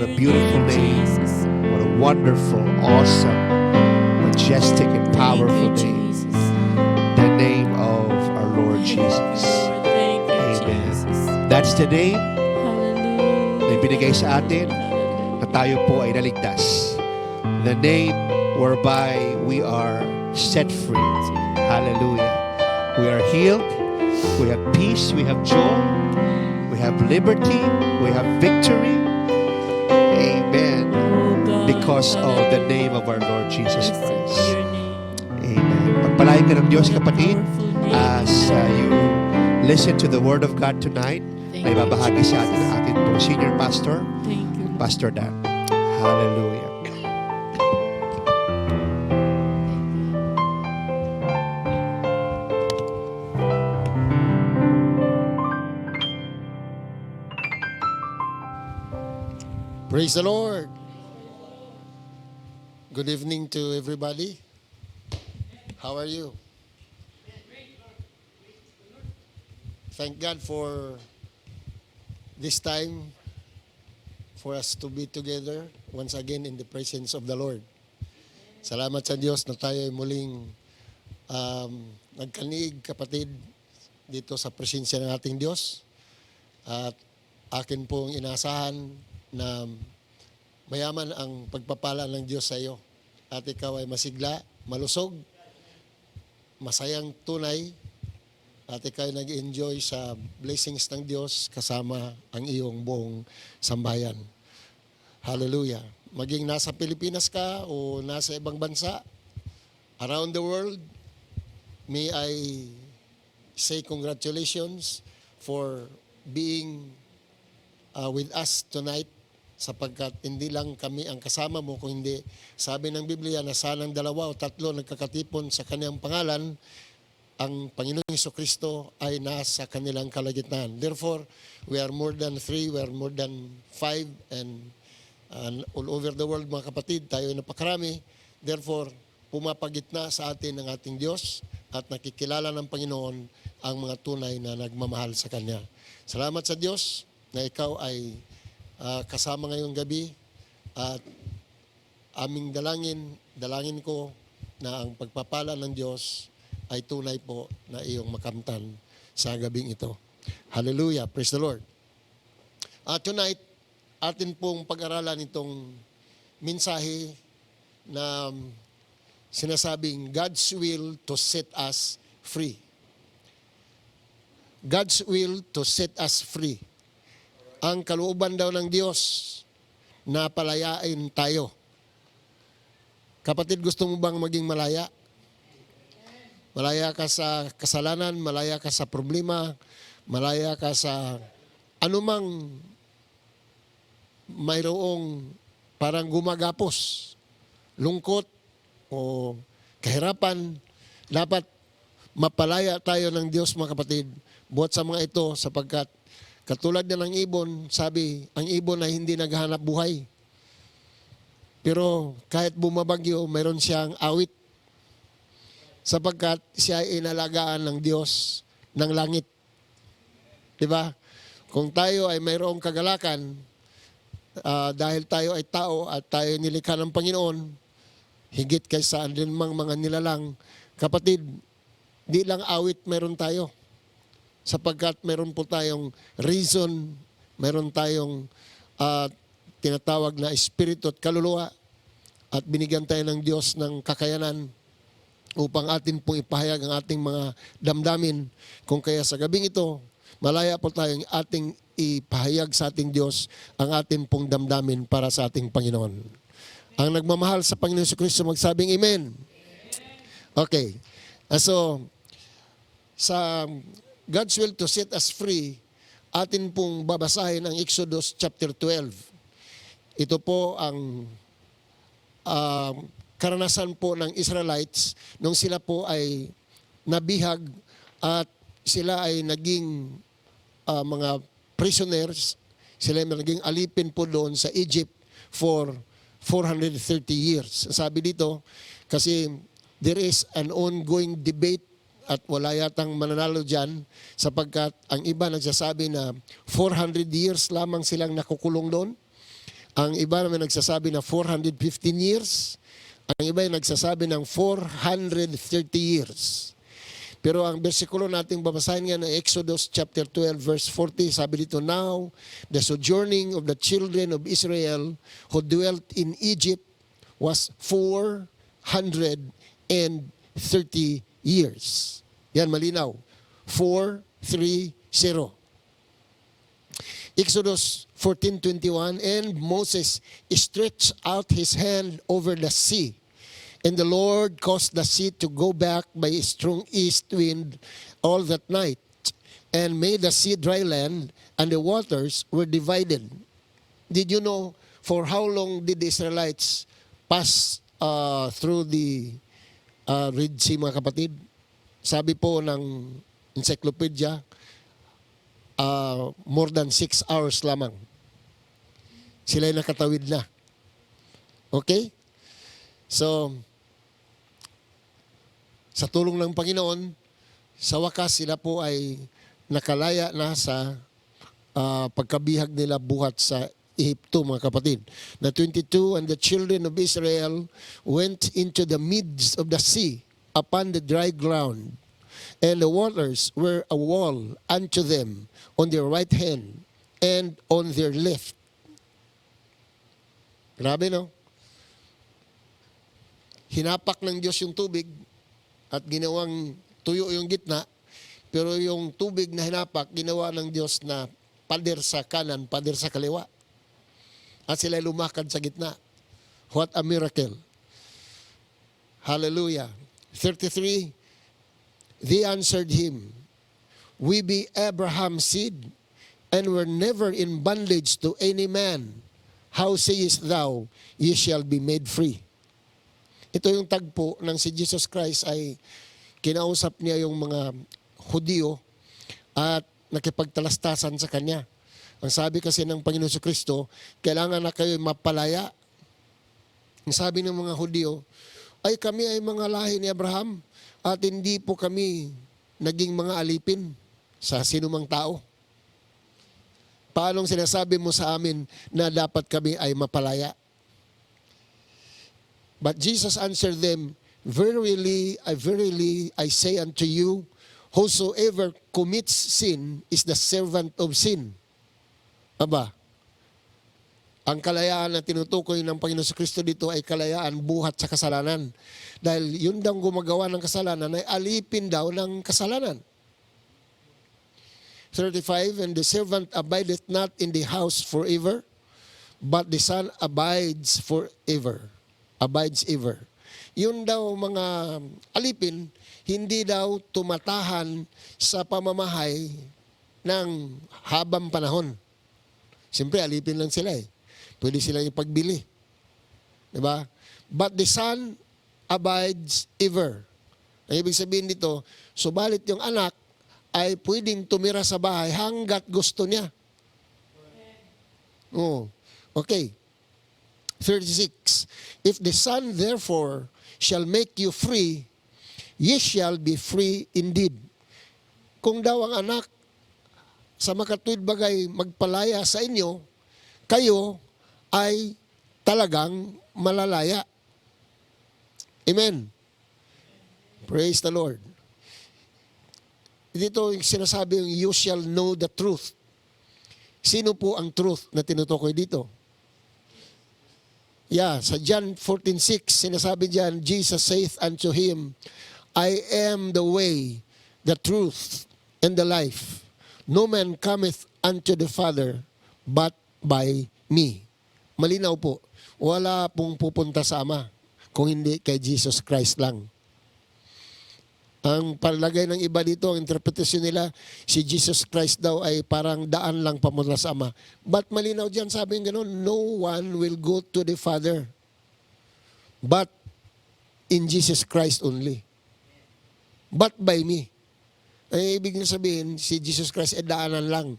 What a beautiful name. What a wonderful, awesome, majestic, and powerful name. The name of our Lord Jesus. Amen. That's the name na ibinigay sa atin na tayo po ay naligtas. The name whereby we are set free. Hallelujah. We are healed. We have peace. We have joy. We have liberty. We have victory. Amen. Because of the name of our Lord Jesus Christ. Amen. Pagpalain ka ng Diyos, kapatid, as you listen to the Word of God tonight, na ibabahagi sa atin ang ating pong Senior Pastor, Pastor Dan. Hallelujah. Praise the Lord. Good evening to everybody. How are you? Thank God for this time for us to be together once again in the presence of the Lord. Salamat sa Diyos na tayo ay muling nagkanig, kapatid, dito sa presensya ng ating Diyos. At akin pong inasahan na mayaman ang pagpapala ng Diyos sa iyo. At ikaw ay masigla, malusog, masayang tunay, at ikaw ay nag-enjoy sa blessings ng Diyos kasama ang iyong buong sambayan. Hallelujah. Maging nasa Pilipinas ka o nasa ibang bansa, around the world, may I say congratulations for being with us tonight, sapagkat hindi lang kami ang kasama mo, kung hindi, sabi ng Biblia na sanang 2 o 3 nagkakatipon sa kanyang pangalan, ang Panginoong Jesucristo ay nasa kanilang kalagitnaan. Therefore, we are more than 3, we are more than 5, and all over the world, mga kapatid, tayo ay napakarami. Therefore, pumapagitna sa atin ang ating Diyos at nakikilala ng Panginoon ang mga tunay na nagmamahal sa Kanya. Salamat sa Diyos na ikaw ay kasama ngayong gabi, at aming dalangin ko na ang pagpapala ng Diyos ay tunay po na iyong makamtan sa gabing ito. Hallelujah. Praise the Lord. Tonight, atin pong pag-aralan itong mensahe na sinasabing God's will to set us free. God's will to set us free. Ang kalooban daw ng Diyos na palayain tayo. Kapatid, gusto mo bang maging malaya? Malaya ka sa kasalanan, malaya ka sa problema, malaya ka sa anumang mayroong parang gumagapos, lungkot o kahirapan. Dapat mapalaya tayo ng Diyos, mga kapatid, buhat sa mga ito, sapagkat katulad na ng ibon, sabi, ang ibon ay hindi naghahanap buhay. Pero kahit bumabagyo, mayroon siyang awit. Sapagkat siya ay inalagaan ng Diyos ng langit. Diba? Kung tayo ay mayroong kagalakan, dahil tayo ay tao at tayo nilikha ng Panginoon, higit kaysa anumang mga nilalang, kapatid, di lang awit mayroon tayo. Sapagkat meron po tayong reason, meron tayong tinatawag na espiritu at kaluluwa, at binigyan tayo ng Diyos ng kakayanan upang atin pong ipahayag ang ating mga damdamin. Kung kaya sa gabing ito, malaya po tayong ating ipahayag sa ating Diyos ang ating pong damdamin para sa ating Panginoon. Ang nagmamahal sa Panginoon Jesucristo magsabing Amen. Okay. So, sa God's will to set us free, atin pong babasahin ang Exodus chapter 12. Ito po ang karanasan po ng Israelites nung sila po ay nabihag at sila ay naging mga prisoners. Sila ay naging alipin po doon sa Egypt for 430 years. Sabi dito, kasi there is an ongoing debate at wala yatang mananalo dyan, sapagkat ang iba nagsasabi na 400 years lamang silang nakukulong doon. Ang iba naman nagsasabi na 415 years. Ang iba ay nagsasabi ng 430 years. Pero ang bersikulo nating babasahin nga ng Exodus chapter 12 verse 40, sabi dito, "Now the sojourning of the children of Israel who dwelt in Egypt was 430 years." Yan, malinaw. 430. Exodus 14:21, "And Moses stretched out his hand over the sea, and the Lord caused the sea to go back by a strong east wind all that night, and made the sea dry land, and the waters were divided." Did you know for how long did the Israelites pass through the Red Sea, mga kapatid? Sabi po ng encyclopedia, more than 6 hours lamang. Sila'y nakatawid na. Okay? So, sa tulong ng Panginoon, sa wakas sila po ay nakalaya na sa pagkabihag nila buhat sa Ehipto, mga kapatid. Na 22, "And the children of Israel went into the midst of the sea upon the dry ground, and the waters were a wall unto them on their right hand and on their left." Grabe, no? Hinapak ng Diyos yung tubig at ginawang tuyo yung gitna, pero yung tubig na hinapak, ginawa ng Diyos na pader sa kanan, pader sa kaliwa. At sila lumakad sa gitna. What a miracle. Hallelujah. 33, "They answered him, We be Abraham's seed, and were never in bondage to any man. How sayest thou, ye shall be made free?" Ito yung tagpo ng si Jesus Christ ay kinausap niya yung mga Hudyo at nakipagtalastasan sa kanya. Ang sabi kasi ng Panginoon Kristo, kailangan na kayo mapalaya. Ang sabi ng mga Hudyo, ay kami ay mga lahi ni Abraham at hindi po kami naging mga alipin sa sinumang tao. Paanong sinasabi mo sa amin na dapat kami ay mapalaya? But Jesus answered them, verily I say unto you, whosoever commits sin is the servant of sin." Aba, ang kalayaan na tinutukoy ng Panginoon Kristo dito ay kalayaan buhat sa kasalanan. Dahil yun daw gumagawa ng kasalanan ay alipin daw ng kasalanan. 35, "And the servant abideth not in the house forever, but the son abides forever." Abides ever. Yun daw mga alipin, hindi daw tumatahan sa pamamahay ng habang panahon. Siyempre, alipin lang sila eh. Pwede silang ipagbili. Diba? But the son abides ever. Ang ibig sabihin dito, subalit yung anak ay pwedeng tumira sa bahay hanggat gusto niya. Oh, okay. 36, "If the Son therefore shall make you free, ye shall be free indeed." Kung daw ang anak sa makatuwid bagay magpalaya sa inyo, kayo ay talagang malalaya. Amen. Praise the Lord. Dito yung sinasabi yung "you shall know the truth." Sino po ang truth na tinutukoy dito? Yeah, sa John 14:6, sinasabi diyan, Jesus saith unto him, "I am the way, the truth, and the life. No man cometh unto the Father, but by me." Malinaw po, wala pong pupunta sa Ama kung hindi kay Jesus Christ lang. Ang palagay ng iba dito, ang interpretasyon nila, si Jesus Christ daw ay parang daan lang pamunta sa Ama. But malinaw diyan, sabi ng gano'n, no one will go to the Father but in Jesus Christ only. But by me. Ay ibig na sabihin, si Jesus Christ ay daanan lang.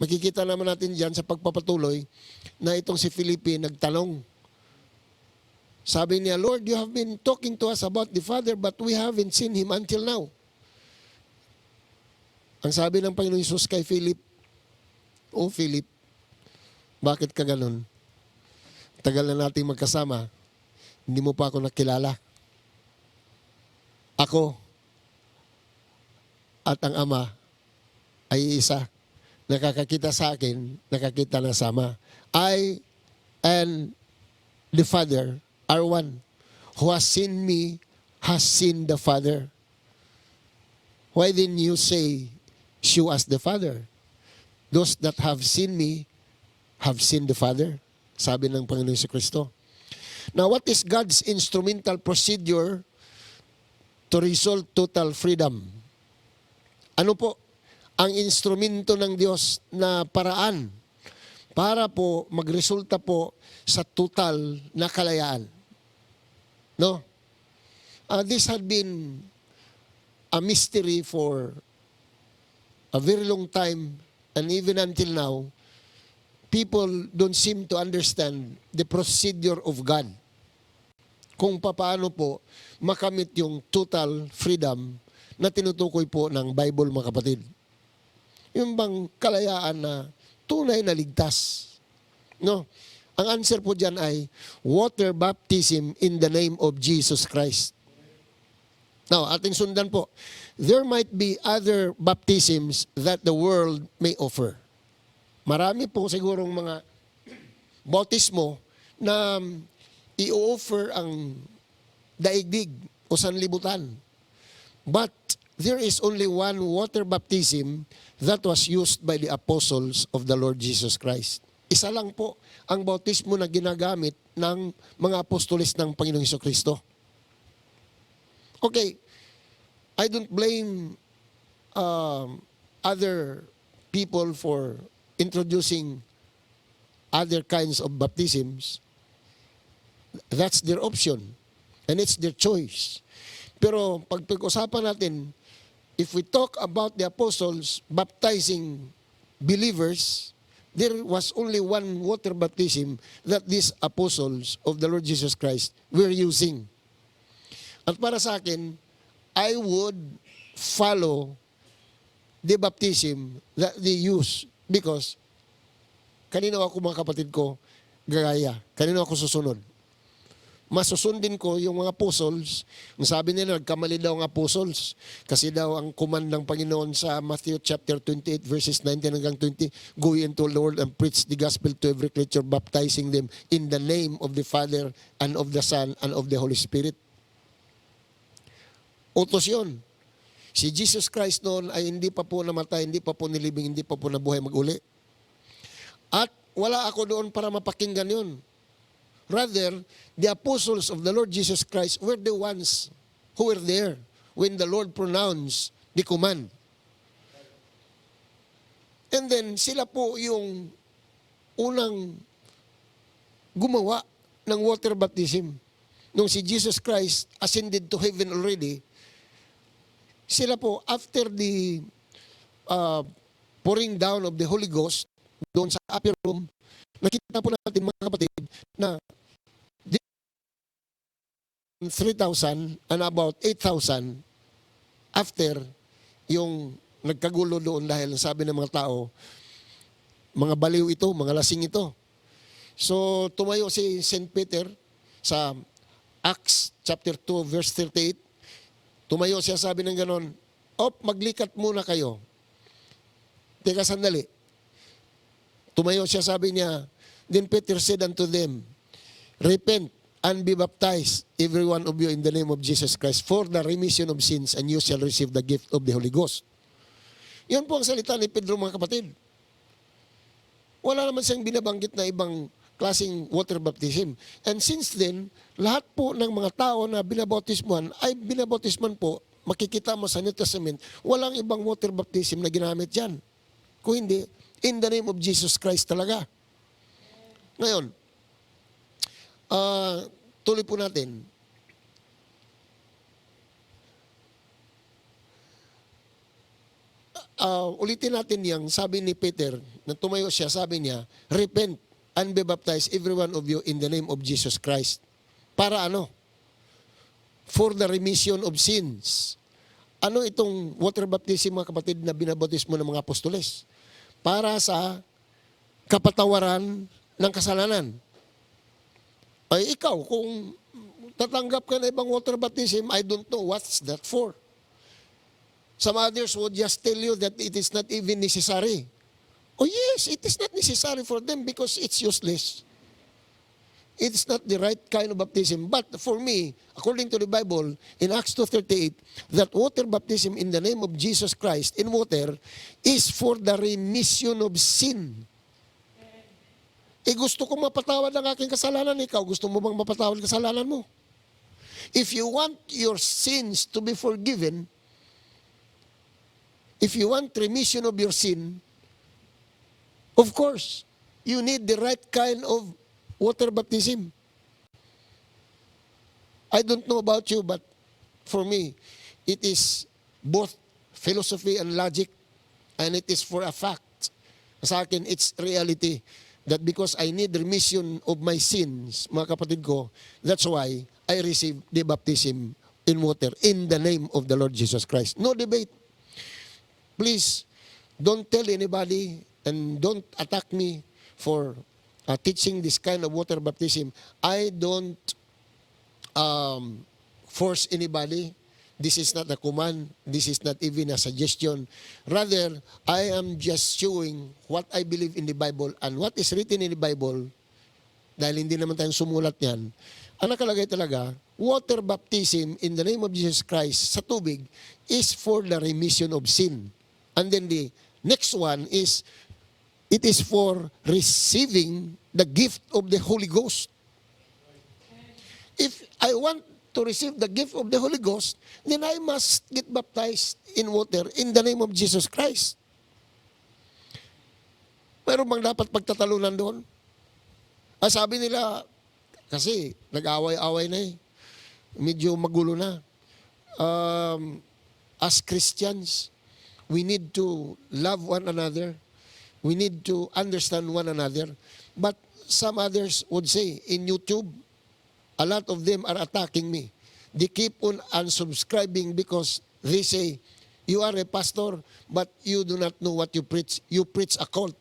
Makikita naman natin diyan sa pagpapatuloy na itong si Felipe nagtanong. Sabi niya, "Lord, you have been talking to us about the Father, but we haven't seen Him until now." Ang sabi ng Panginoon Jesus kay Philip, "O Philip, Bakit ka ganun? Tagal na nating magkasama, hindi mo pa ako nakilala. Ako at ang Ama ay isa. Nakakakita sa akin, nakakita na sama. I and the Father are one. Who has seen me has seen the Father. Why didn't you say, show us the Father? Those that have seen me have seen the Father. Sabi ng Panginoon Jesucristo. Now, what is God's instrumental procedure to result total freedom? Ano po ang instrumento ng Diyos na paraan para po magresulta po sa total na kalayaan? No? This had been a mystery for a very long time, and even until now, people don't seem to understand the procedure of God. Kung paano po makamit yung total freedom na tinutukoy po ng Bible, mga kapatid. Yung bang kalayaan na tunay na ligtas. No? Ang answer po dyan ay water baptism in the name of Jesus Christ. Now, ating sundan po. There might be other baptisms that the world may offer. Marami po sigurong mga bautismo na i-offer ang daigdig o sanlibutan. But there is only one water baptism that was used by the apostles of the Lord Jesus Christ. Isa lang po ang bautismo na ginagamit ng mga apostoles ng Panginoong Jesucristo. Okay, I don't blame other people for introducing other kinds of baptisms. That's their option and it's their choice. Pero pag pag-usapan natin, if we talk about the apostles baptizing believers, there was only one water baptism that these apostles of the Lord Jesus Christ were using. At para sa akin, I would follow the baptism that they use because kanino ako, mga kapatid ko, gagaya? Kanino ako susunod? Masusundin ko yung mga apostles. Ang sabi nila, nagkamali daw ang apostles. Kasi daw ang command ng Panginoon sa Matthew chapter 28 verses 19 hanggang 20, go into the world and preach the gospel to every creature, baptizing them in the name of the Father and of the Son and of the Holy Spirit. Utos yun. Si Jesus Christ noon ay hindi pa po namatay, hindi pa po nilibing, hindi pa po nabuhay mag-uli. At wala ako doon para mapakinggan yun. Rather, the apostles of the Lord Jesus Christ were the ones who were there when the Lord pronounced the command. And then, sila po yung unang gumawa ng water baptism. Nung si Jesus Christ ascended to heaven already, sila po, after the pouring down of the Holy Ghost, doon sa upper room, nakita po natin, mga kapatid, na 3,000 and about 8,000 after yung nagkagulo doon dahil sabi ng mga tao, mga baliw ito, mga lasing ito. So tumayo si St. Peter sa Acts chapter 2 verse 38. Tumayo siya, sabi ng ganon, maglikat muna kayo. Teka sandali. Tumayo siya, sabi niya, then Peter said unto them, repent and be baptized, every one of you, in the name of Jesus Christ, for the remission of sins, and you shall receive the gift of the Holy Ghost. Yan po ang salita ni Pedro, mga kapatid. Wala naman siyang binabanggit na ibang klaseng water baptism. And since then, lahat po ng mga tao na binabautismuhan, ay binabautismuhan po, makikita mo sa New Testament, walang ibang water baptism na ginamit dyan. Kung hindi, in the name of Jesus Christ talaga. Ngayon, tuloy po natin. Ulitin natin yang sabi ni Peter, na tumayo siya, sabi niya, repent and be baptized, every one of you, in the name of Jesus Christ. Para ano? For the remission of sins. Ano itong water baptism, mga kapatid, na binabautismo ng mga apostoles? Para sa kapatawaran ng kasalanan. Ay ikaw, kung tatanggap ka na ibang water baptism, I don't know what's that for. Some others would just tell you that it is not even necessary. Oh yes, it is not necessary for them because it's useless. It's not the right kind of baptism. But for me, according to the Bible, in Acts 2:38, that water baptism in the name of Jesus Christ in water is for the remission of sin. Gusto ko mapatawad ang aking kasalanan. Ikaw, gusto mo bang mapatawad ang kasalanan mo? If you want your sins to be forgiven, if you want remission of your sin, of course, you need the right kind of water baptism. I don't know about you, but for me, it is both philosophy and logic, and it is for a fact. Sa akin, it's reality that because I need remission of my sins, mga kapatid ko, that's why I receive the baptism in water in the name of the Lord Jesus Christ. No debate. Please, don't tell anybody and don't attack me for teaching this kind of water baptism. I don't force anybody. This is not a command. This is not even a suggestion. Rather, I am just showing what I believe in the Bible and what is written in the Bible. Dahil hindi naman tayong sumulat yan. Ang nakalagay talaga, water baptism in the name of Jesus Christ sa tubig is for the remission of sin. And then the next one is, it is for receiving the gift of the Holy Ghost. If I want to receive the gift of the Holy Ghost, then I must get baptized in water in the name of Jesus Christ. Pero bang dapat pagtatalunan doon? Sabi nila, kasi nag-away-away na eh. Medyo magulo na. As Christians, we need to love one another. We need to understand one another. But some others would say, in YouTube, a lot of them are attacking me. They keep on unsubscribing because they say, you are a pastor, but you do not know what you preach. You preach a cult.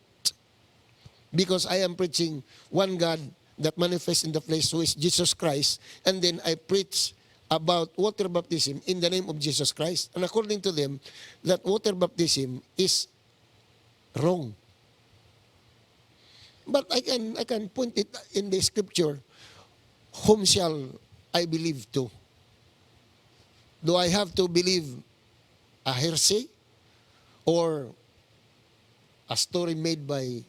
Because I am preaching one God that manifests in the flesh, who is Jesus Christ, and then I preach about water baptism in the name of Jesus Christ. And according to them, that water baptism is wrong. But I can point it in the scripture, whom shall I believe to? Do I have to believe a hearsay or a story made by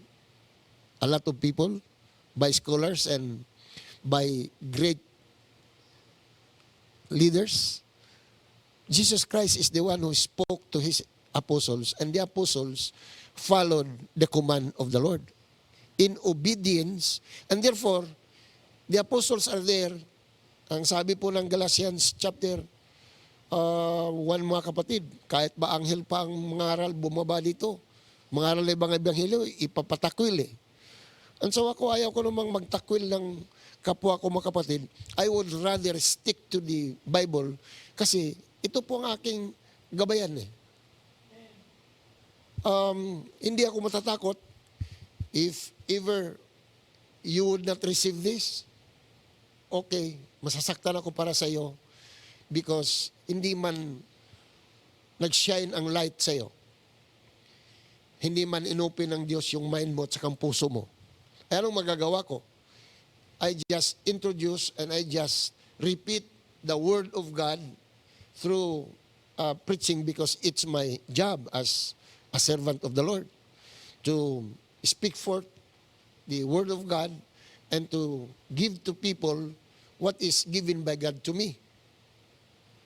a lot of people, by scholars and by great leaders? Jesus Christ is the one who spoke to his apostles, and the apostles followed the command of the Lord in obedience, and therefore, the apostles are there. Ang sabi po ng Galatians chapter 1, mga kapatid, kahit ba anghel pa ang mangaral bumaba dito, mangaral ng ibang ebanghelyo, ipapatakwil eh. And so ako, ayaw ko namang magtakwil ng kapwa ko, mga kapatid. I would rather stick to the Bible kasi ito po ang aking gabayan eh. Hindi ako matatakot if ever you would not receive this. Okay, masasaktan ako para sa iyo because hindi man nag-shine ang light sa iyo. Hindi man inopen ng Diyos yung mind mo at saka ang puso mo. Anong magagawa ko? I just introduce and I just repeat the Word of God through preaching because it's my job as a servant of the Lord to speak forth the Word of God and to give to people what is given by God to me.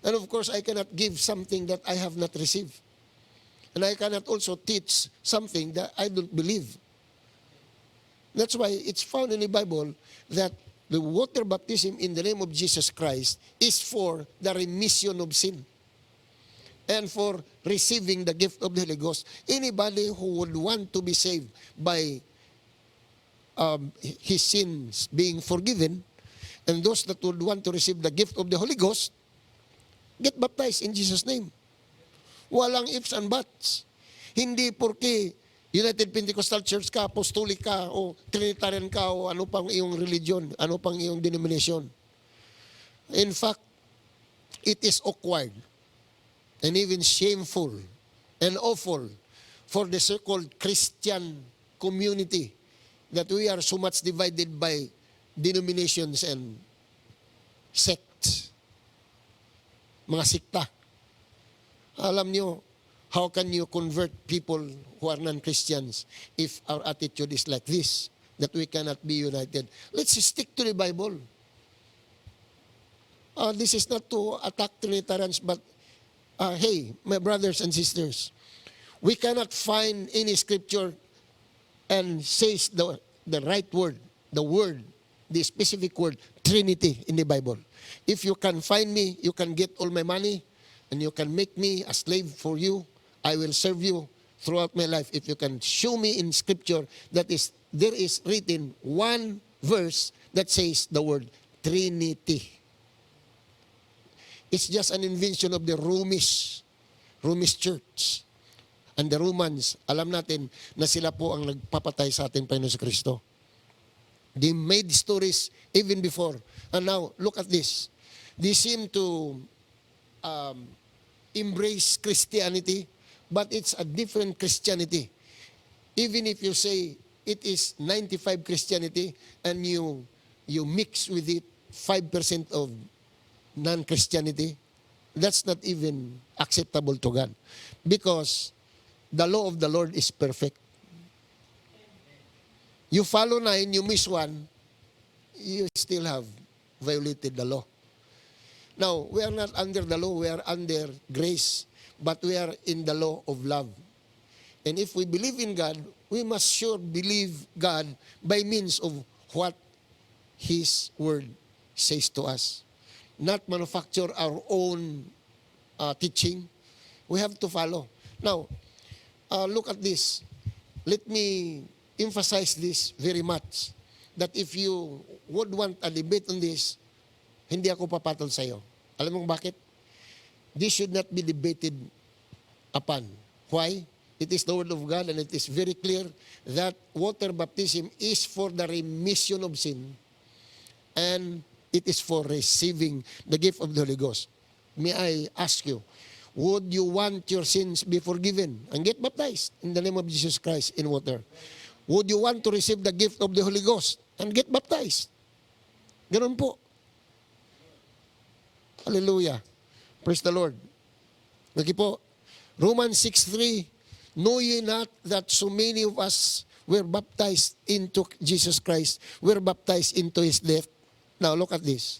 And of course, I cannot give something that I have not received. And I cannot also teach something that I don't believe. That's why it's found in the Bible that the water baptism in the name of Jesus Christ is for the remission of sin and for receiving the gift of the Holy Ghost. Anybody who would want to be saved by his sins being forgiven, and those that would want to receive the gift of the Holy Ghost, get baptized in Jesus' name. Walang ifs and buts. Hindi porke United Pentecostal Church ka, Apostolic ka, o Trinitarian ka, o ano pang iyong religion, ano pang iyong denomination. In fact, it is awkward and even shameful and awful for the so-called Christian community that we are so much divided by denominations and sects. Mga sikta. Alam nyo, how can you convert people who are non-Christians if our attitude is like this, that we cannot be united? Let's stick to the Bible. This is not to attack Trinitarians, but hey, my brothers and sisters, we cannot find any scripture and says the right word, the specific word, Trinity in the Bible. If you can find me, you can get all my money, and you can make me a slave for you. I will serve you throughout my life. If you can show me in scripture that there is written one verse that says the word Trinity. It's just an invention of the Romish church. And the Romans, alam natin na sila po ang nagpapatay sa ating Panginoon sa Kristo. They made stories even before. And now, look at this. They seem to embrace Christianity, but it's a different Christianity. Even if you say it is 95 Christianity and you mix with it 5% of non-Christianity, that's not even acceptable to God. Because the law of the Lord is perfect. You follow 9, you miss 1, you still have violated the law. Now, we are not under the law, we are under grace, but we are in the law of love. And if we believe in God, we must sure believe God by means of what His Word says to us. Not manufacture our own teaching. We have to follow. Now, look at this. Let me emphasize this very much. That if you would want a debate on this, hindi ako papatol sa iyo. Alam mo bakit? This should not be debated upon. Why? It is the Word of God and it is very clear that water baptism is for the remission of sin and it is for receiving the gift of the Holy Ghost. May I ask you, would you want your sins be forgiven and get baptized in the name of Jesus Christ in water? Would you want to receive the gift of the Holy Ghost and get baptized? Ganun po. Hallelujah. Praise the Lord. Okay po. Romans 6:3, know ye not that so many of us were baptized into Jesus Christ, were baptized into His death? Now look at this.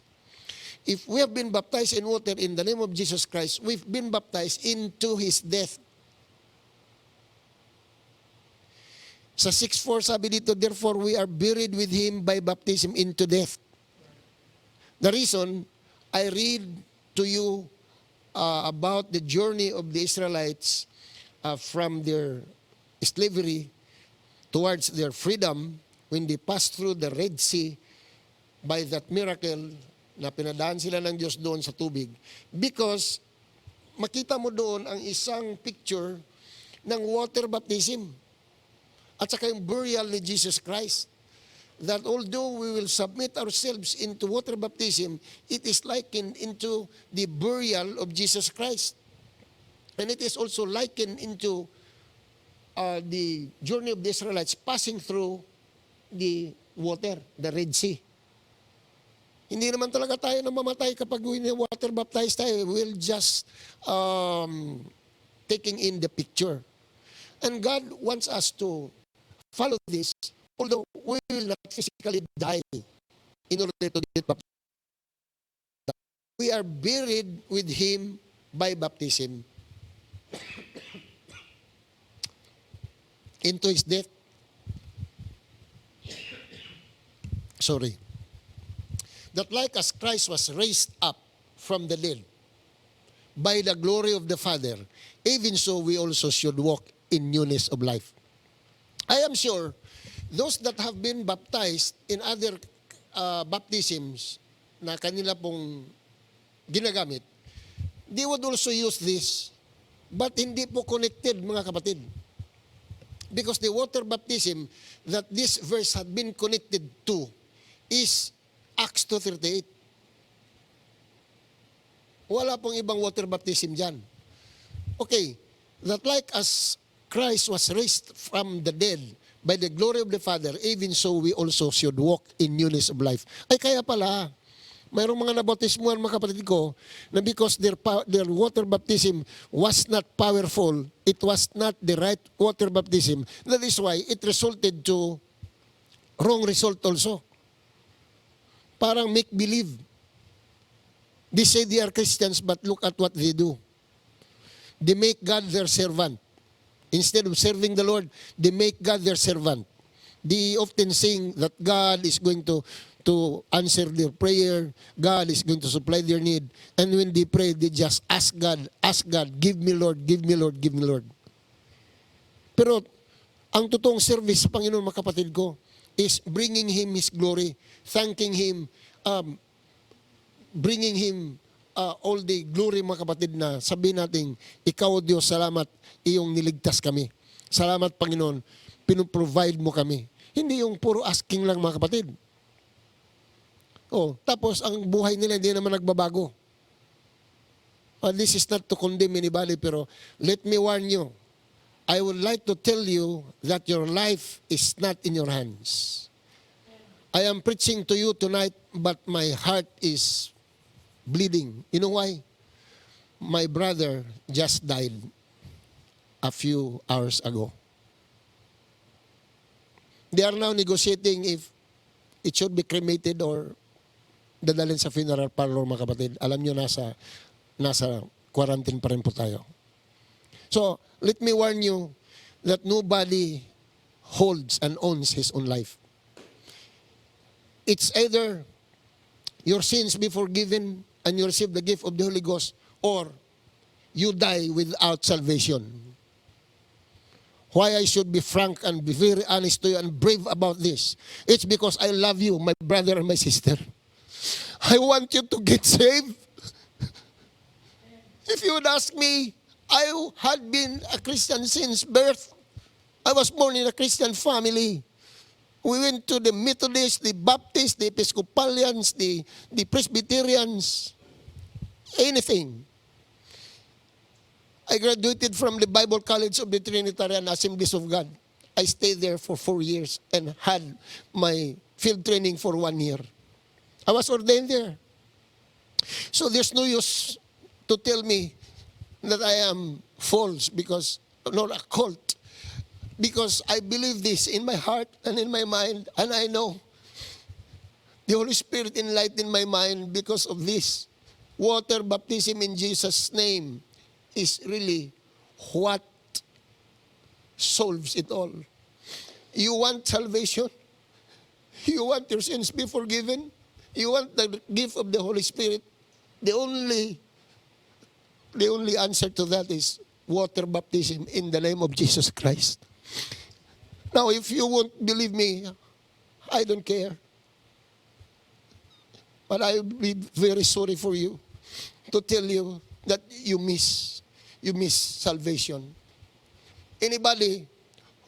If we have been baptized in water in the name of Jesus Christ, we've been baptized into His death. Sa 6:4 sabi dito, therefore we are buried with Him by baptism into death. The reason I read to you about the journey of the Israelites from their slavery towards their freedom when they passed through the Red Sea by that miracle na pinadaan sila ng Diyos doon sa tubig. Because makita mo doon ang isang picture ng water baptism at saka yung burial ni Jesus Christ. That although we will submit ourselves into water baptism, it is likened into the burial of Jesus Christ. And it is also likened into the journey of the Israelites passing through the water, the Red Sea. Hindi naman talaga tayo na mamatay kapag water baptized tayo. We'll just taking in the picture. And God wants us to follow this, although we will not physically die in order to get baptized. We are buried with Him by baptism into His death. Sorry. That like as Christ was raised up from the dead by the glory of the Father, even so we also should walk in newness of life. I am sure those that have been baptized in other baptisms na kanila pong ginagamit, they would also use this, but hindi po connected, mga kapatid. Because the water baptism that this verse had been connected to is Acts 2:38. Wala pong ibang water baptism dyan. Okay, that like as Christ was raised from the dead by the glory of the Father, even so we also should walk in newness of life. Ay kaya pala, mayroong mga nabautismuhan mga kapatid ko na because their water baptism was not powerful, it was not the right water baptism. That is why it resulted to wrong result also. Parang make-believe. They say they are Christians, but look at what they do. They make God their servant. Instead of serving the Lord, they make God their servant. They often sing that God is going to answer their prayer. God is going to supply their need. And when they pray, they just ask God, give me Lord, give me Lord, give me Lord. Pero ang totoong service sa Panginoon, mga kapatid ko, is bringing Him His glory, thanking Him, bringing Him all the glory, mga kapatid, na sabihin natin, Ikaw, Diyos, salamat, iyong niligtas kami. Salamat, Panginoon, pinuprovide mo kami. Hindi yung puro asking lang, mga kapatid. Tapos ang buhay nila hindi naman nagbabago. This is not to condemn anybody, pero let me warn you. I would like to tell you that your life is not in your hands. I am preaching to you tonight, but my heart is bleeding. You know why? My brother just died a few hours ago. They are now negotiating if it should be cremated or dadalhin sa funeral parlor, mga kapatid. Alam nyo, nasa quarantine pa rin po tayo. So, let me warn you that nobody holds and owns his own life. It's either your sins be forgiven and you receive the gift of the Holy Ghost, or you die without salvation. Why I should be frank and be very honest to you and brave about this? It's because I love you, my brother and my sister. I want you to get saved. If you would ask me, I had been a Christian since birth. I was born in a Christian family. We went to the Methodists, the Baptists, the Episcopalians, the Presbyterians, anything. I graduated from the Bible College of the Trinitarian Assemblies of God. I stayed there for 4 years and had my field training for 1 year. I was ordained there. So there's no use to tell me that I am false because, not a cult. Because I believe this in my heart and in my mind, and I know the Holy Spirit enlightened my mind because of this. Water baptism in Jesus' name is really what solves it all. You want salvation? You want your sins be forgiven? You want the gift of the Holy Spirit? The only answer to that is water baptism in the name of Jesus Christ. Now, if you won't believe me, I don't care. But I will be very sorry for you to tell you that you miss salvation. Anybody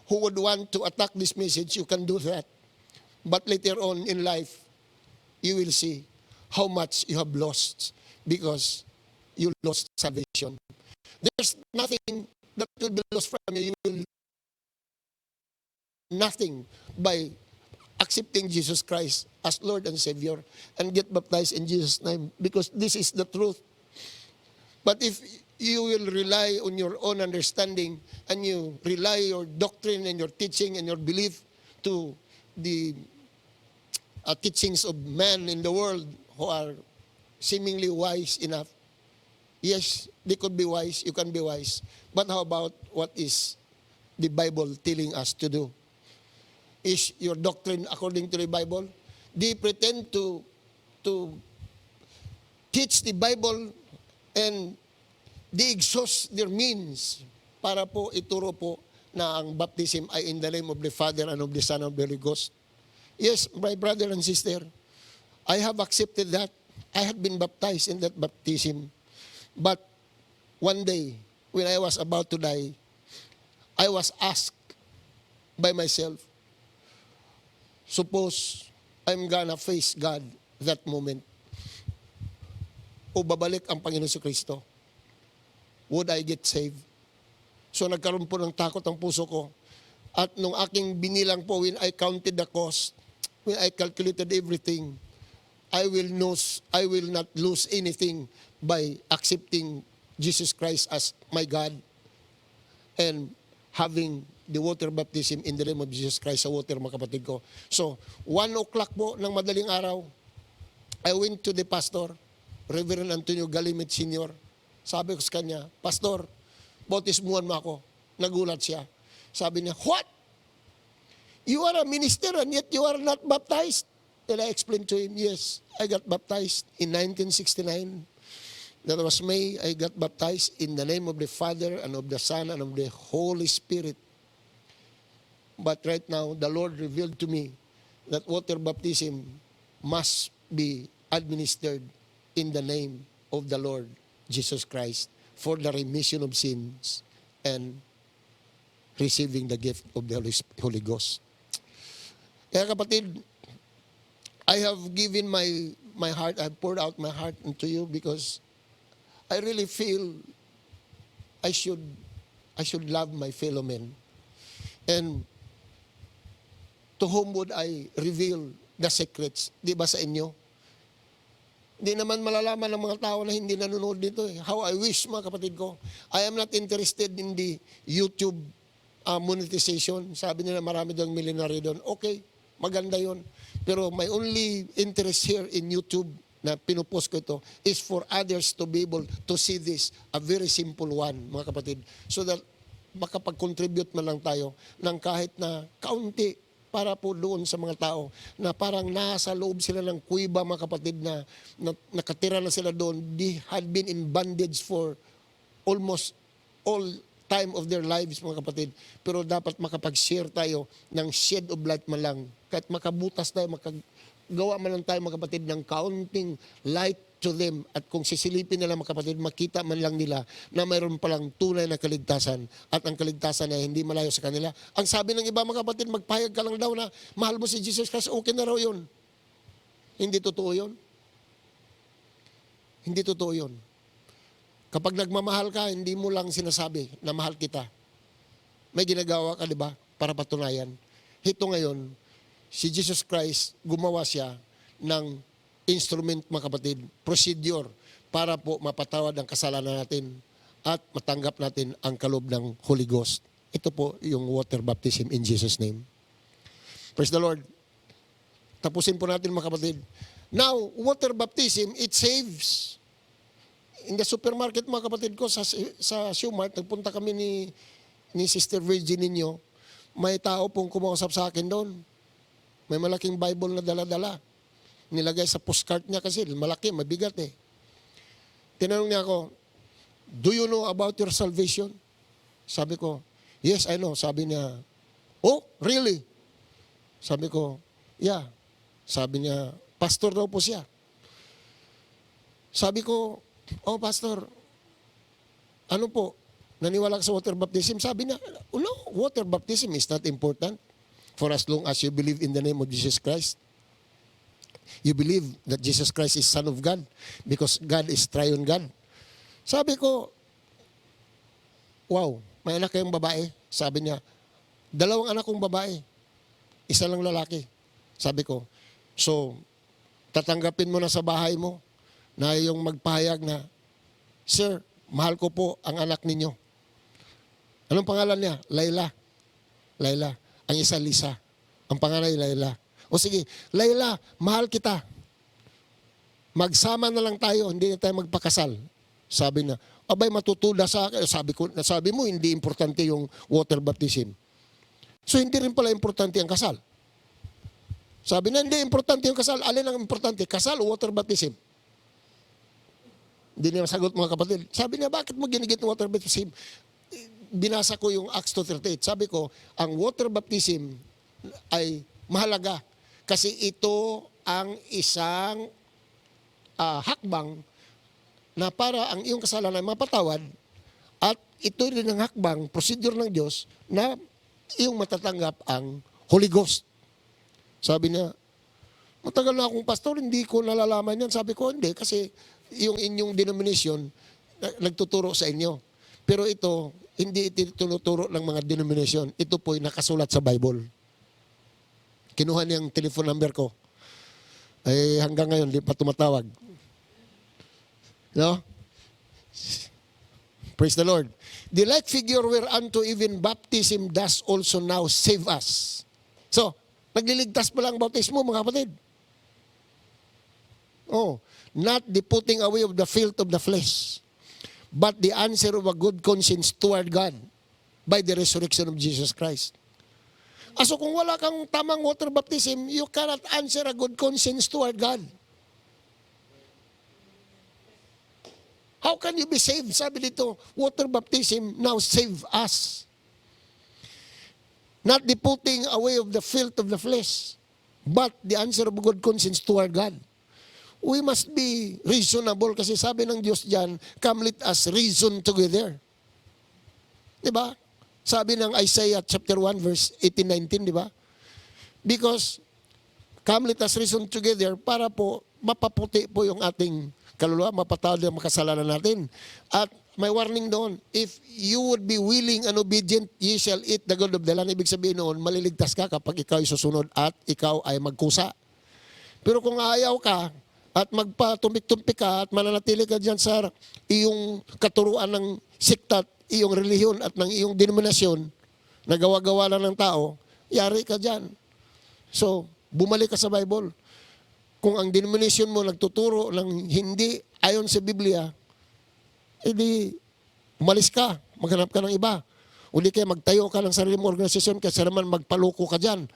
who would want to attack this message, you can do that. But later on in life, you will see how much you have lost because you lost salvation. There's nothing that will be lost from you. You will nothing by accepting Jesus Christ as Lord and Savior and get baptized in Jesus' name, because this is the truth. But if you will rely on your own understanding and you rely your doctrine and your teaching and your belief to the teachings of men in the world who are seemingly wise enough, yes, they could be wise, you can be wise. But how about what is the Bible telling us to do? Is your doctrine according to the Bible? They pretend to teach the Bible and they exhaust their means para po ituro po na ang baptism ay in the name of the Father and of the Son and of the Holy Ghost. Yes, my brother and sister, I have accepted that. I had been baptized in that baptism. But one day, when I was about to die, I was asked by myself. Suppose I'm gonna face God that moment. O babalik ang Panginoon Kristo. Would I get saved? So nagkaroon po ng takot ang puso ko. At nung aking binilang po, when I counted the cost, when I calculated everything, I will not lose anything by accepting Jesus Christ as my God and having the water baptism in the name of Jesus Christ sa water, mga kapatid ko. So, 1 o'clock po ng madaling araw, I went to the pastor, Reverend Antonio Galimit Sr. Sabi ko sa kanya, Pastor, bautismuhan mo ako. Nagulat siya. Sabi niya, what? You are a minister and yet you are not baptized? And I explained to him, yes, I got baptized in 1969. That was May, I got baptized in the name of the Father and of the Son and of the Holy Spirit. But right now, the Lord revealed to me that water baptism must be administered in the name of the Lord Jesus Christ for the remission of sins and receiving the gift of the Holy Ghost. Kaya kapatid, I have given my heart, I poured out my heart into you because I really feel I should love my fellow men. And to whom would I reveal the secrets? Di ba sa inyo? Hindi naman malalaman ng mga tao na hindi nanonood dito. How I wish, mga kapatid ko. I am not interested in the YouTube monetization. Sabi nila marami daw millionaire doon. Okay, maganda yon. Pero my only interest here in YouTube na pinupost ko ito is for others to be able to see this, a very simple one, mga kapatid. So that makapag-contribute man lang tayo ng kahit na kaunti para po doon sa mga tao na parang nasa loob sila ng kuiba, mga kapatid, na nakatira na sila doon. They had been in bondage for almost all time of their lives, mga kapatid. Pero dapat makapag-share tayo ng shed of light man lang. Kahit makabutas tayo, gawa man lang tayo, mga kapatid, ng counting light to them. At kung sisilipin nila, mga kapatid, makita man lang nila na mayroon palang tunay na kaligtasan at ang kaligtasan ay hindi malayo sa kanila. Ang sabi ng iba, mga kapatid, magpahayag ka lang daw na mahal mo si Jesus Christ, okay na raw yun. Hindi totoo yun. Hindi totoo yun. Kapag nagmamahal ka, hindi mo lang sinasabi na mahal kita. May ginagawa ka, di ba, para patunayan. Ito ngayon, si Jesus Christ, gumawa siya ng instrument, mga kapatid, procedure para po mapatawad ang kasalanan natin at matanggap natin ang kaloob ng Holy Ghost. Ito po yung water baptism in Jesus' name. Praise the Lord. Tapusin po natin, mga kapatid. Now, water baptism, it saves. In the supermarket, mga kapatid ko, sa Shumart, nagpunta kami ni Sister Virgin ninyo, may tao pong kumausap sa akin doon. May malaking Bible na dala-dala. Nilagay sa postcard niya kasi malaki, mabigat eh. Tinanong niya ako, do you know about your salvation? Sabi ko, yes, I know. Sabi niya, oh, really? Sabi ko, yeah. Sabi niya, pastor daw po siya. Sabi ko, oh, pastor, ano po, naniwala ka sa water baptism? Sabi niya, oh, no, water baptism is not important for as long as you believe in the name of Jesus Christ. You believe that Jesus Christ is Son of God because God is Triune God. Sabi ko, wow, may anak kayong babae? Sabi niya, 2 anak kong babae, 1 lang lalaki. Sabi ko, so, tatanggapin mo na sa bahay mo na yung magpahayag na, Sir, mahal ko po ang anak ninyo. Anong pangalan niya? Layla. Layla. Ang isa, Lisa. Ang panganay, Layla. O sige, Layla, mahal kita. Magsama na lang tayo, hindi na tayo magpakasal. Sabi na, abay, matutuda sa akin. Sabi mo, hindi importante yung water baptism. So, hindi rin pala importante ang kasal. Sabi na, hindi importante yung kasal. Alin ang importante? Kasal o water baptism? Hindi niya masagot, mga kapatid. Sabi niya, bakit mo ginigit ng water baptism? Binasa ko yung Acts 2:38. Sabi ko, ang water baptism ay mahalaga kasi ito ang isang hakbang na para ang iyong kasalanan mapatawad at ito rin ang hakbang, procedure ng Diyos na iyong matatanggap ang Holy Ghost. Sabi niya, matagal na akong pastor, hindi ko nalalaman yan. Sabi ko, hindi, kasi yung inyong denomination, nagtuturo sa inyo. Pero ito, hindi ito tinuturo ng mga denomination. Ito po'y nakasulat sa Bible. Kinuha niya ang telephone number ko. Ay hanggang ngayon, di pa tumatawag. No? Praise the Lord. The like figure whereunto even baptism does also now save us. So, nagliligtas pa lang ang bautismo, mga kapatid. Oh, not the putting away of the filth of the flesh, but the answer of a good conscience toward God by the resurrection of Jesus Christ. So kung wala kang tamang water baptism, you cannot answer a good conscience toward God. How can you be saved? Sabi dito, water baptism now save us. Not the putting away of the filth of the flesh, but the answer of a good conscience toward God. We must be reasonable kasi sabi ng Diyos dyan, come let us reason together. Diba? Sabi ng Isaiah chapter 1 verse 18-19, diba? Because come let us reason together para po mapaputi po yung ating kaluluwa, mapatawad ang makasalanan natin. At may warning doon, if you would be willing and obedient, ye shall eat the good of the land. Ibig sabihin noon, maliligtas ka kapag ikaw ay susunod at ikaw ay magkusa. Pero kung ayaw ka, at magpatumpik-tumpik ka at mananatili ka dyan sa iyong katuruan ng sikta, iyong relihiyon at ng iyong denominasyon na gawa-gawa lang ng tao, yari ka dyan. So, bumalik ka sa Bible. Kung ang denominasyon mo nagtuturo ng hindi ayon sa Biblia, edi umalis ka, maghanap ka ng iba. Uli kaya magtayo ka ng sarili mong organisasyon kasi naman magpaloko ka dyan.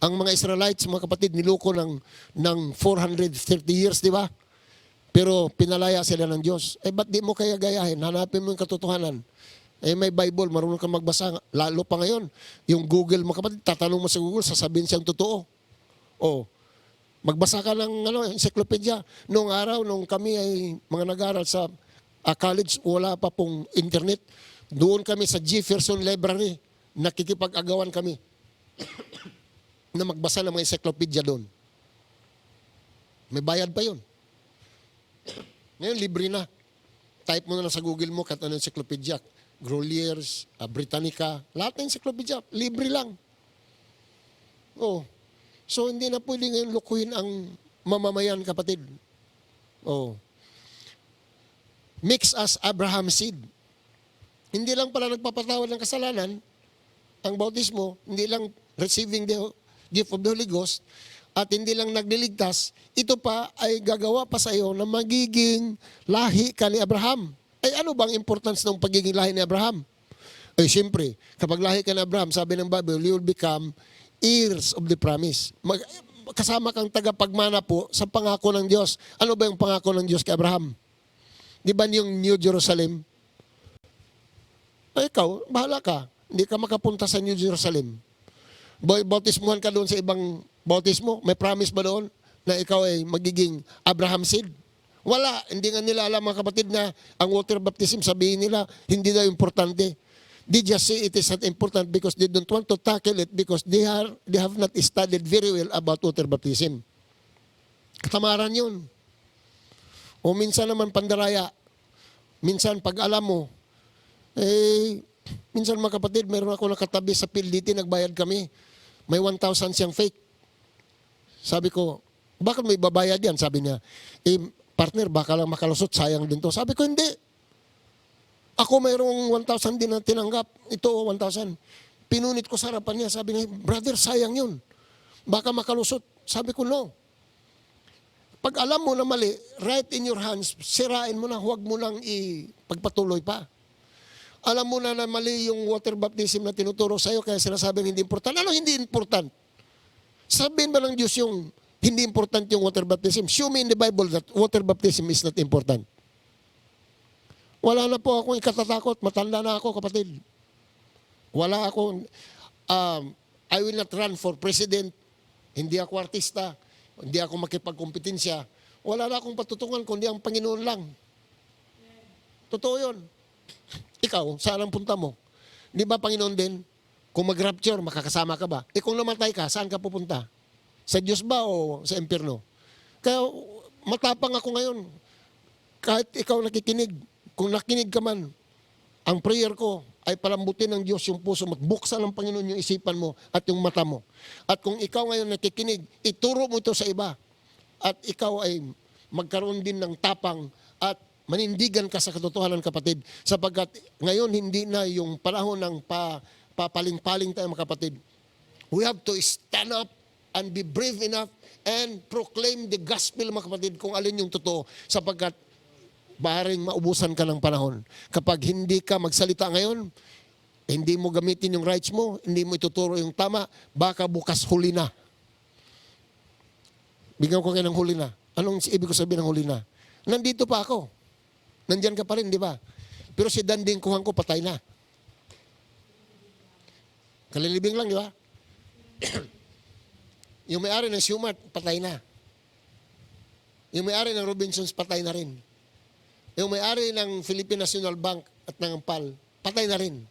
Ang mga Israelites, mga kapatid, niloko ng 430 years, di ba? Pero pinalaya sila ng Diyos. Ba't di mo kaya gayahin? Hanapin mo yung katotohanan. May Bible, marunong kang magbasa. Lalo pa ngayon, yung Google, mga kapatid, tatanong mo sa Google, sasabihin siyang totoo. Magbasa ka ng encyclopedia. Noong araw, nung kami ay mga nag-aral sa college, wala pa pong internet. Doon kami sa Jefferson Library, nakikipag-agawan kami na magbasa ng mga encyclopedia doon. May bayad pa yun. Ngayon, libre na. Type mo na lang sa Google mo, kahit ano encyclopedia. Groliers, Britannica, lahat ng encyclopedia, libre lang. So, hindi na pwede ngayon lukuhin ang mamamayan, kapatid. Mix as Abraham's seed. Hindi lang pala nagpapatawad ng kasalanan, ang bautismo, hindi lang receiving the gift of the Holy Ghost, at hindi lang nagliligtas, ito pa ay gagawa pa sa iyo na magiging lahi ka ni Abraham. Ano bang importance ng pagiging lahi ni Abraham? Siyempre, kapag lahi ka ni Abraham, sabi ng Bible, you will become heirs of the promise. Kasama kang tagapagmana po sa pangako ng Diyos. Ano ba yung pangako ng Diyos kay Abraham? Di ba yung New Jerusalem? Ikaw, bahala ka. Hindi ka makapunta sa New Jerusalem. Bautismuhan ka doon sa ibang bautismo. May promise ba doon na ikaw ay magiging Abraham seed? Wala. Hindi nga nila alam, mga kapatid, na ang water baptism, sabihin nila, hindi daw importante. They just say it is not important because they don't want to tackle it because they have not studied very well about water baptism. Katamaran yun. O minsan naman pandaraya. Minsan pag alam mo, minsan mga kapatid, meron ako nakatabi sa PLDT, nagbayad kami. May 1,000 siyang fake. Sabi ko, bakit may babayad yan? Sabi niya, partner, baka lang makalusot, sayang din to. Sabi ko, hindi. Ako mayroong 1,000 din na tinanggap. Ito, 1,000. Pinunit ko sa harapan niya. Sabi niya, brother, sayang yun. Baka makalusot. Sabi ko, no. Pag alam mo na mali, right in your hands, sirain mo na, huwag mo nang ipagpatuloy pa. Alam mo na mali yung water baptism na tinuturo sa'yo, kaya sinasabing hindi important. Ano hindi important? Sabihin ba ng Diyos yung hindi important yung water baptism? Show me in the Bible that water baptism is not important. Wala na po akong ikatatakot. Matanda na ako, kapatid. Wala akong, I will not run for president. Hindi ako artista. Hindi ako makipagkompetensya. Wala na akong patutungan kundi ang Panginoon lang. Totoo yun. Ikaw, saan ang punta mo? Di ba Panginoon din? Kung mag-rapture, makakasama ka ba? Kung namatay ka, saan ka pupunta? Sa Diyos ba o sa impyerno? Kaya matapang ako ngayon. Kahit ikaw nakikinig, kung nakinig ka man, ang prayer ko ay palambutin ng Diyos yung puso mo at buksan ng Panginoon yung isipan mo at yung mata mo. At kung ikaw ngayon nakikinig, ituro mo ito sa iba. At ikaw ay magkaroon din ng tapang at manindigan ka sa katotohanan, kapatid. Sapagkat ngayon hindi na yung panahon ng papaling-paling tayo, mga kapatid. We have to stand up and be brave enough and proclaim the gospel, mga kapatid, kung alin yung totoo. Sapagkat maaaring maubusan ka ng panahon. Kapag hindi ka magsalita ngayon, hindi mo gamitin yung rights mo, hindi mo ituturo yung tama, baka bukas huli na. Bigyan ko kayo ng huli na. Anong ibig ko sabihin ng huli na? Nandito pa ako. Nandyan ka pa rin, di ba? Pero si Danding kuhang ko, patay na. Kalilibing lang, di ba? Yung may-ari ng Sumart, patay na. Yung may-ari ng Robinsons, patay na rin. Yung may-ari ng Philippine National Bank at ng Ampal, patay na rin.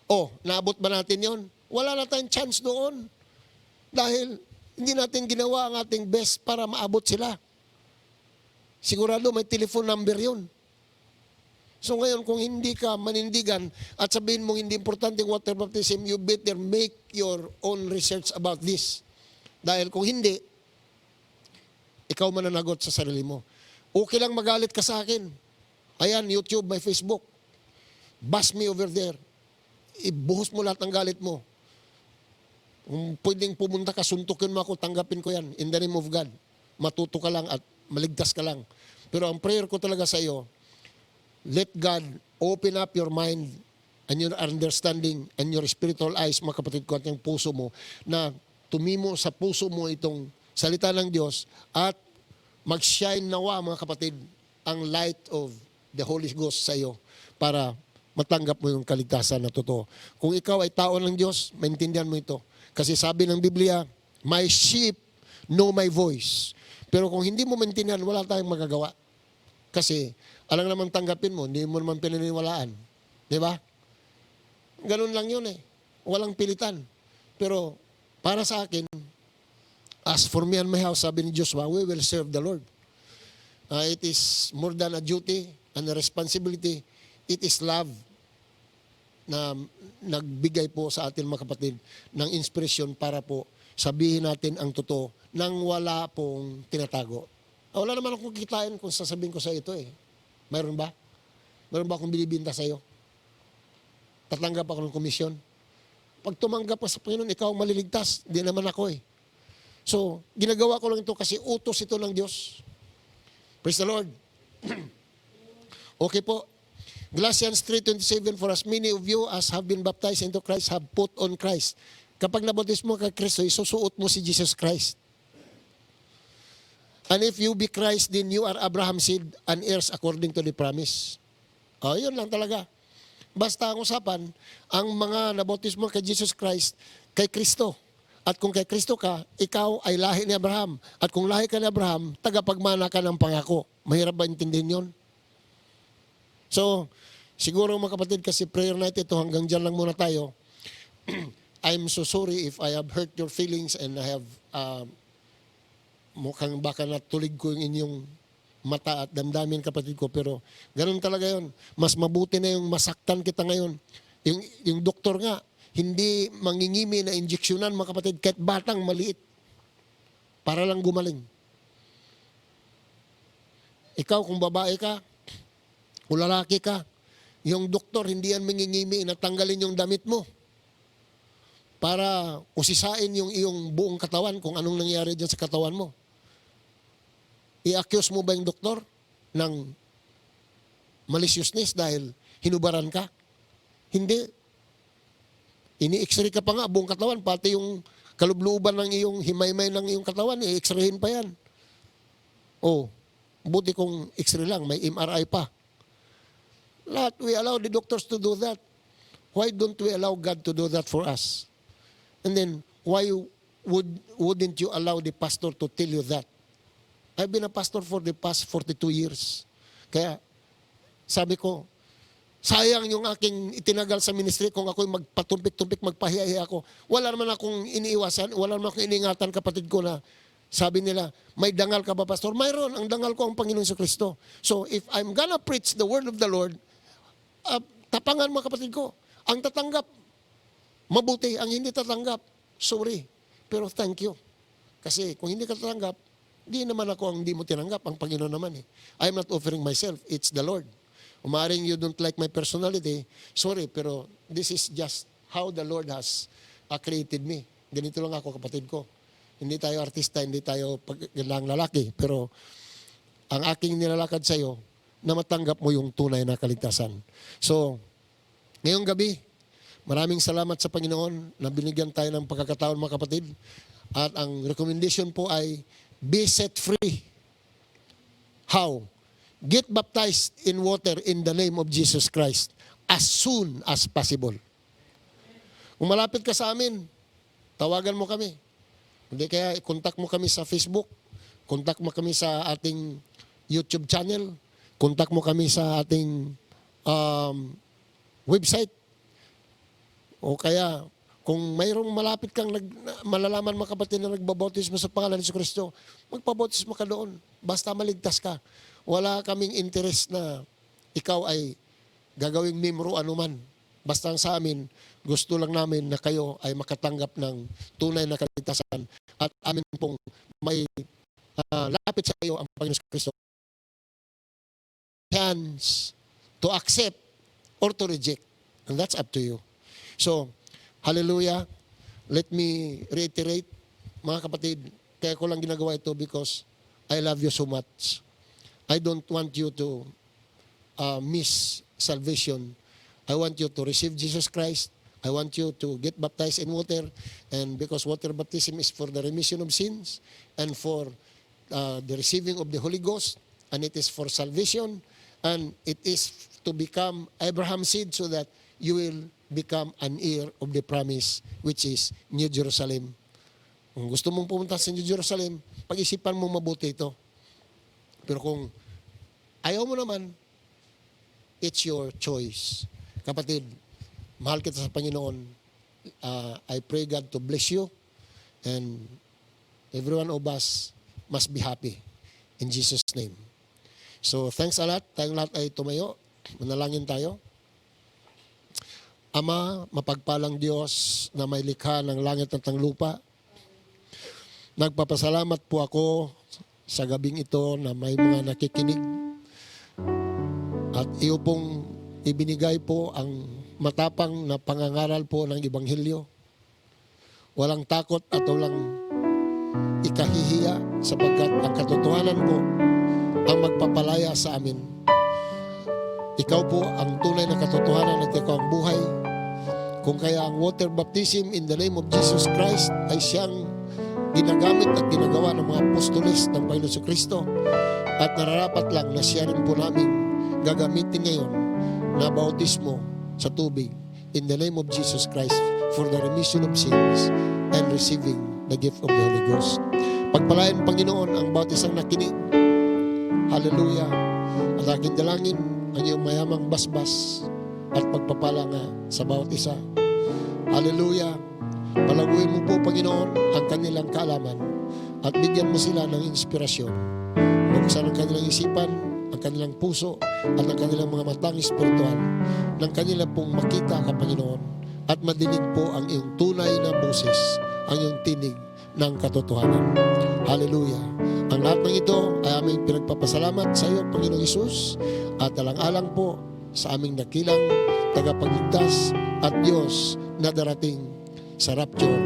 Oh, naabot ba natin yon? Wala na tayong chance doon. Dahil hindi natin ginawa ang ating best para maabot sila. Sigurado may telephone number yun. So ngayon, kung hindi ka manindigan at sabihin mong hindi importante yung water baptism, you better make your own research about this. Dahil kung hindi, ikaw mananagot sa sarili mo. Okay lang magalit ka sa akin. Ayan, YouTube, my Facebook. Bash me over there. Ibuhos mo lahat ng galit mo. Kung pwedeng pumunta ka, suntukin mo ako, tanggapin ko yan. In the name of God. Matuto ka lang at maligtas ka lang. Pero ang prayer ko talaga sa iyo, let God open up your mind and your understanding and your spiritual eyes, mga kapatid ko, at yung puso mo, na tumimo sa puso mo itong salita ng Diyos at mag-shine nawa, mga kapatid, ang light of the Holy Ghost sa iyo para matanggap mo yung kaligtasan na totoo. Kung ikaw ay tao ng Diyos, maintindihan mo ito. Kasi sabi ng Biblia, my sheep know my voice. Pero kung hindi mo maintindihan, wala tayong magagawa. Kasi alang naman tanggapin mo, hindi mo naman pinaniniwalaan. Di ba? Ganun lang yun eh. Walang pilitan. Pero para sa akin, as for me and my house, sabi ni Joshua, we will serve the Lord. It is more than a duty and a responsibility. It is love na nagbigay po sa atin, mga kapatid, ng inspirasyon para po sabihin natin ang totoo nang wala pong tinatago. Wala naman akong kikitain kung sasabihin ko sa ito eh. Mayroon ba? Mayroon ba akong binibinta sa iyo? Tatanggap ako ng komisyon? Pag tumanggap ka sa Panginoon, ikaw ang maliligtas. Hindi naman ako eh. So, ginagawa ko lang ito kasi utos ito ng Diyos. Praise the Lord. Okay po. Galatians 3:27, for as many of you as have been baptized into Christ have put on Christ. Kapag nabautismo ka Kristo, isusuot mo si Jesus Christ. And if you be Christ, then you are Abraham's seed and heirs according to the promise. Yun lang talaga. Basta ang usapan, ang mga nabautismo kay Jesus Christ, kay Kristo. At kung kay Kristo ka, ikaw ay lahi ni Abraham. At kung lahi ka ni Abraham, tagapagmana ka ng pangako. Mahirap ba intindihin yun? So, siguro mga kapatid, kasi prayer night ito, hanggang dyan lang muna tayo. I'm so sorry if I have hurt your feelings and I have mukhang baka natulig ko yung inyong mata at damdamin, kapatid ko, pero ganun talaga yun. Mas mabuti na yung masaktan kita ngayon. Yung doktor nga, hindi mangingimi na injeksyonan, mga kapatid, kahit batang maliit, para lang gumaling. Ikaw, kung babae ka, kung lalaki ka, yung doktor, hindi yan mangingimi na tanggalin yung damit mo para usisain yung iyong buong katawan kung anong nangyari dyan sa katawan mo. I-accuse mo ba yung doktor ng maliciousness dahil hinubaran ka? Hindi. Ini-x-ray ka pa nga buong katawan, pati yung kalubluban ng iyong himaymay ng iyong katawan, i-x-rayin pa yan. Buti kung x-ray lang, may MRI pa. Lahat, we allow the doctors to do that. Why don't we allow God to do that for us? And then, why wouldn't you allow the pastor to tell you that? I've been a pastor for the past 42 years. Kaya, sabi ko, Sayang yung aking itinagal sa ministry kung ako'y magpatumpik-tumpik, magpahiya-hiya ako. Wala naman akong iniiwasan, wala naman akong iniingatan, kapatid ko, na sabi nila, may dangal ka ba, pastor? Mayroon, ang dangal ko ang Panginoon Jesucristo. So if I'm gonna preach the word of the Lord, tapangan mga kapatid ko. Ang tatanggap, mabuti. Ang hindi tatanggap, sorry. Pero thank you. Kasi kung hindi ka tatanggap, di naman ako ang hindi mo tinanggap. Ang Panginoon naman eh. I'm not offering myself. It's the Lord. Umaring you don't like my personality, sorry, pero this is just how the Lord has created me. Ganito lang ako, kapatid ko. Hindi tayo artista, hindi tayo paggalang lalaki, pero ang aking nilalakad sa iyo, na matanggap mo yung tunay na kaligtasan. So, ngayong gabi, maraming salamat sa Panginoon na binigyan tayo ng pagkakataon, mga kapatid. At ang recommendation po ay, be set free. How? Get baptized in water in the name of Jesus Christ as soon as possible. Kung malapit ka sa amin, tawagan mo kami. Hindi kaya, contact mo kami sa Facebook, contact mo kami sa ating YouTube channel, contact mo kami sa ating website. O kaya, kung mayroong malapit kang malalaman, mga kapatid, na nagbabautismo sa pangalan ni Jesucristo, magpabautismo ka doon. Basta maligtas ka. Wala kaming interest na ikaw ay gagawing membro anuman. Basta sa amin, gusto lang namin na kayo ay makatanggap ng tunay na kaligtasan at amin pong may lapit sa iyo ang Panginoon Kristo. Hands to accept or to reject. And that's up to you. So, hallelujah. Let me reiterate, mga kapatid, kaya ko lang ginagawa ito because I love you so much. I don't want you to miss salvation. I want you to receive Jesus Christ. I want you to get baptized in water. And because water baptism is for the remission of sins and for the receiving of the Holy Ghost, and it is for salvation, and it is to become Abraham's seed so that you will become an heir of the promise, which is New Jerusalem. Kung gusto mong pumunta sa New Jerusalem, pag-isipan mo mabuti ito. Pero kung ayaw mo naman, it's your choice. Kapatid, mahal kita sa Panginoon. I pray God to bless you, and every one of us must be happy in Jesus' name. So, thanks a lot. Tayong lahat ay tumayo. Manalangin tayo. Ama, mapagpalang Diyos na may likha ng langit at ng lupa, nagpapasalamat po ako sa gabing ito na may mga nakikinig at iyo pong ibinigay po ang matapang na pangangaral po ng Ebanghelyo. Walang takot at walang ikahihiya sapagkat ang katotohanan po ang magpapalaya sa amin. Ikaw po ang tunay na katotohanan at ikaw ang buhay. Kung kaya ang water baptism in the name of Jesus Christ ay siyang ginagamit at ginagawa ng mga apostoles ng Panginoon Jesucristo, at nararapat lang na siya rin po namin gagamitin ngayon na bautismo sa tubig in the name of Jesus Christ for the remission of sins and receiving the gift of the Holy Ghost. Pagpalain, Panginoon, ang bawat isang nakinig. Hallelujah. At aking dalangin ang iyong mayamang basbas at pagpapala nga sa bawat isa. Hallelujah. Palaguin mo po, Panginoon, ang kanilang kaalaman at bigyan mo sila ng inspirasyon. Buksan ang kanilang isipan, ang kanilang puso, at ang kanilang mga matang espiritual, ng kanilang pong makita ka, Panginoon, at madinig po ang iyong tunay na boses, ang iyong tinig ng katotohanan. Hallelujah. Ang lahat ng ito ay aming pinagpapasalamat sa iyo, Panginoong Hesus, at alang-alang po sa aming dakilang tagapagligtas at Diyos na darating sa rapture,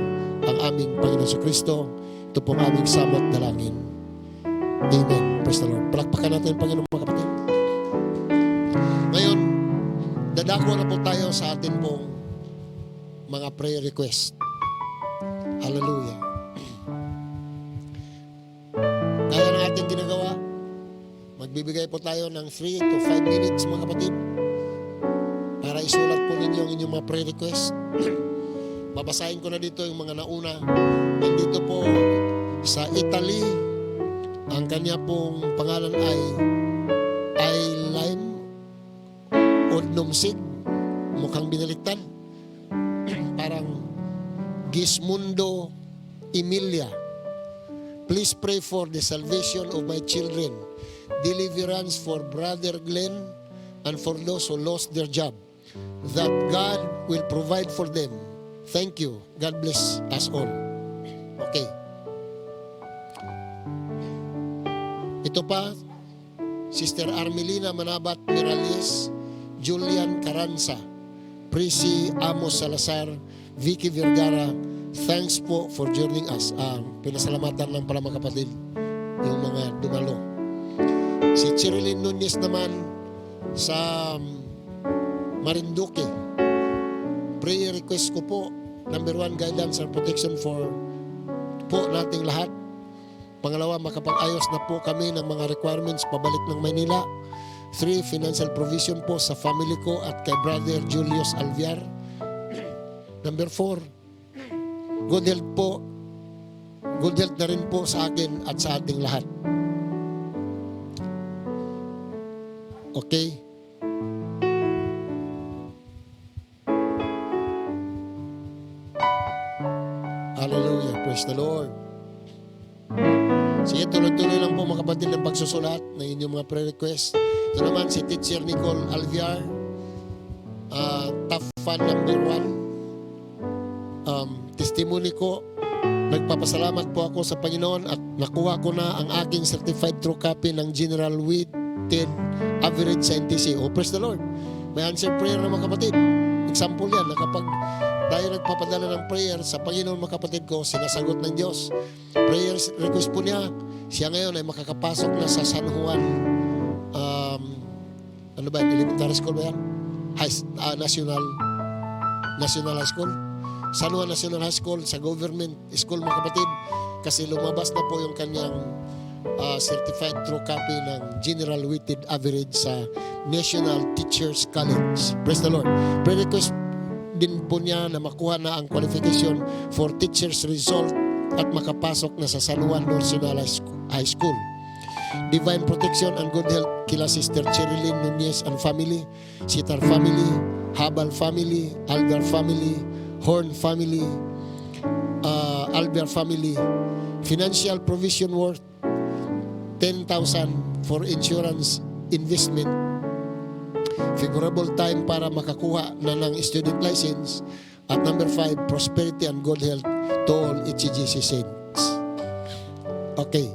ang aming Panginoon Jesucristo. Ito pong aming samot dalangin. Amen. Praise the Lord. Palakpakan natin, Panginoon, mga kapatid. Ngayon, dadako na po tayo sa atin pong mga prayer request. Hallelujah. Kaya na ating ginagawa, magbibigay po tayo ng 3 to 5 minutes, mga kapatid, para isulat po ninyo ang inyong mga prayer request. Babasahin ko na dito yung mga nauna. Nandito po sa Italy, ang kanya pong pangalan ay Aileen Odnomsig, mukhang binaliktad. Parang Gismundo Emilia. Please pray for the salvation of my children, deliverance for Brother Glenn, and for those who lost their job, that God will provide for them. Thank you. God bless us all. Okay. Ito pa, Sister Armelina Manabat Mirales, Julian Caranza, Prissy Amos Salazar, Vicky Vergara, thanks po for joining us. Pinasalamatan lang pala mga kapatid yung mga dumalo. Si Cherilyn Nunez naman sa Marinduque, prayer request ko po, number 1, guidance and protection for po nating lahat. Pangalawa, makapag-ayos na po kami ng mga requirements pabalik ng Maynila. 3, financial provision po sa family ko at kay Brother Julius Alviar. Number 4, good health po. Good health na rin po sa akin at sa ating lahat. Okay? Hallelujah. Praise the Lord. Sige, tuloy-tuloy lang po mga kapatid ng pagsusulat ng inyong mga prayer request. Ito naman si Teacher Nicole Alviar, top fan number 1. Testimony ko, nagpapasalamat po ako sa Panginoon at nakuha ko na ang aking certified true copy ng General Weighted Average sa NTC. Oh, praise the Lord. May answer prayer na mga kapatid. Example yan, na kapag tayo nagpapadala ng prayer sa Panginoon mga kapatid ko, sinasagot ng Diyos. Prayer request po niya, siya ngayon ay makakapasok na sa San Juan, ano ba, elementary school ba yan? National High School. San Juan National High School, sa government school mga kapatid, kasi lumabas na po yung kanyang certified true copy ng General Weighted Average sa National Teachers College. Praise the Lord. Prayer request din po niya na makuha na ang qualification for teacher's result at makapasok na sa San Juan National High School. Divine protection and good health kila Sister Cherilyn Nunez and family, Sitar family, Habal family, Algar family, Horn family, Alvar family. Financial provision worth 10,000 for insurance investment. Favorable time para makakuha na ng student license. At number 5, prosperity and good health to all HGC saints. Okay.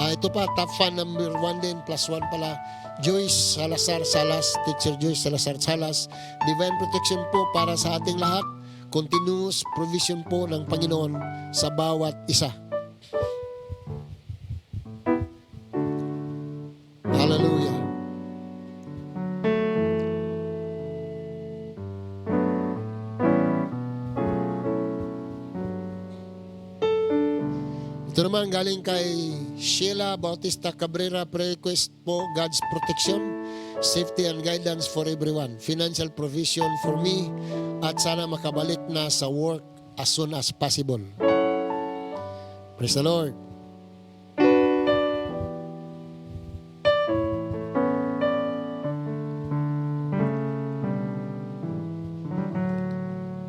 Ito pa, top fan number 1 din, +1 pala. Joyce Salazar Salas, Teacher Joyce Salazar Salas. Divine protection po para sa ating lahat. Continuous provision po ng Panginoon sa bawat isa. Hallelujah. Ito naman galing kay Sheila Bautista Cabrera, prayer request po, God's protection, safety and guidance for everyone, financial provision for me, at sana makabalik na sa work as soon as possible. Praise the Lord.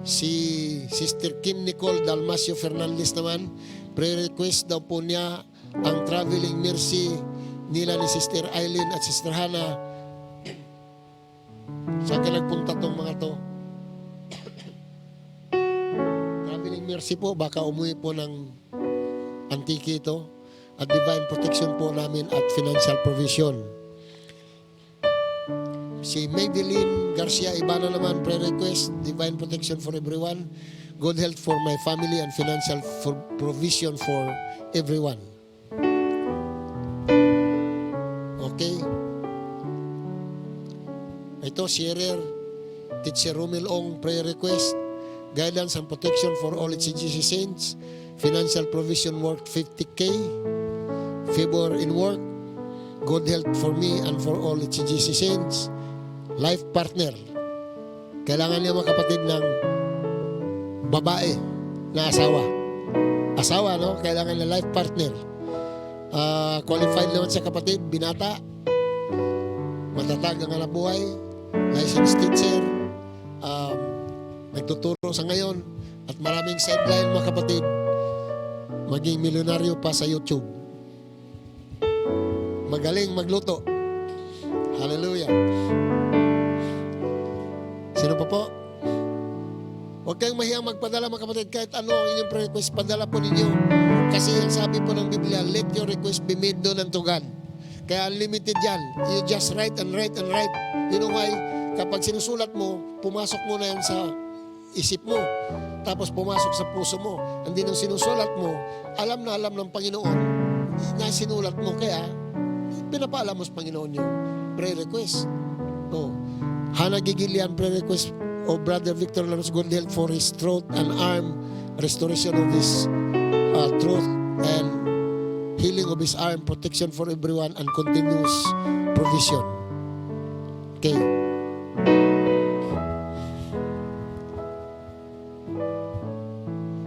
Si Sister Kim Nicole Dalmasio Fernandez naman, prayer request daw po niya ang traveling mercy nila ni Sister Eileen at Sister Hannah. Saan ka nagpunta tong mga to? Traveling mercy po, baka umuwi po ng Antique ito. At divine protection po namin at financial provision. Si Madeline Garcia Ibana naman, prayer request, divine protection for everyone, good health for my family, and financial provision for everyone. Okay. Ito, sharer, Teacher Romel Ong, prayer request, guidance and protection for all HGC saints, financial provision worth 50K, favor in work, good health for me and for all HGC saints, life partner. Kailangan niya mga kapatid ng babae na asawa. Asawa, no? Kailangan na life partner. Qualified naman siya kapatid, binata. matatag ang hanap buhay, licensed teacher, nagtuturo sa ngayon, at maraming sideline mga kapatid, maging milyonaryo pa sa YouTube. Magaling magluto. Hallelujah. Sino pa po? Huwag kayong mahiyang magpadala mga kapatid, kahit ano ang inyong prayer request, padala po ninyo. Kasi ang sabi po ng Biblia, let your request be made known unto God. Kaya unlimited yan. You just write and write and write. You know why? Kapag sinusulat mo, pumasok mo na yan sa isip mo. Tapos pumasok sa puso mo. Hindi nung sinusulat mo, alam na alam ng Panginoon na sinulat mo. Kaya, pinapaalam mo sa Panginoon yung prayer request. Hannah Gigilian prayer request of Brother Victor Lanos, good health for his throat and arm, restoration of his throat and healing of his arm, protection for everyone, and continuous provision. Okay.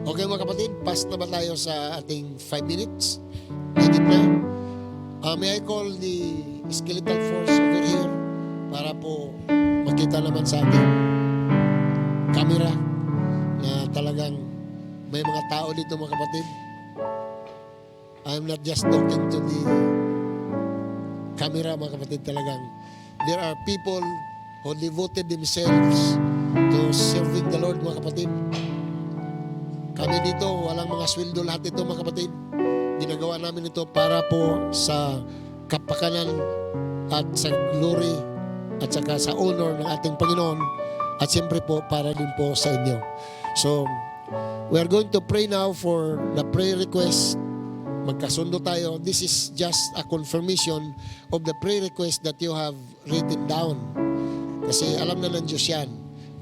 Okay mga kapatid, pass na ba tayo sa ating 5 minutes? Edit na. May I call the skeletal force over here para po makita naman sa ating camera na talagang may mga tao dito mga kapatid. I'm not just talking to the camera mga kapatid, talagang there are people who devoted themselves to serving the Lord mga kapatid. Kami dito, walang mga sweldo lahat ito mga kapatid. Ginagawa namin ito para po sa kapakanan at sa glory at saka sa honor ng ating Panginoon, at siyempre po para din po sa inyo. So, we are going to pray now for the prayer request. Magkasundo tayo. This is just a confirmation of the prayer request that you have written down. Kasi alam na ng Diyos yan.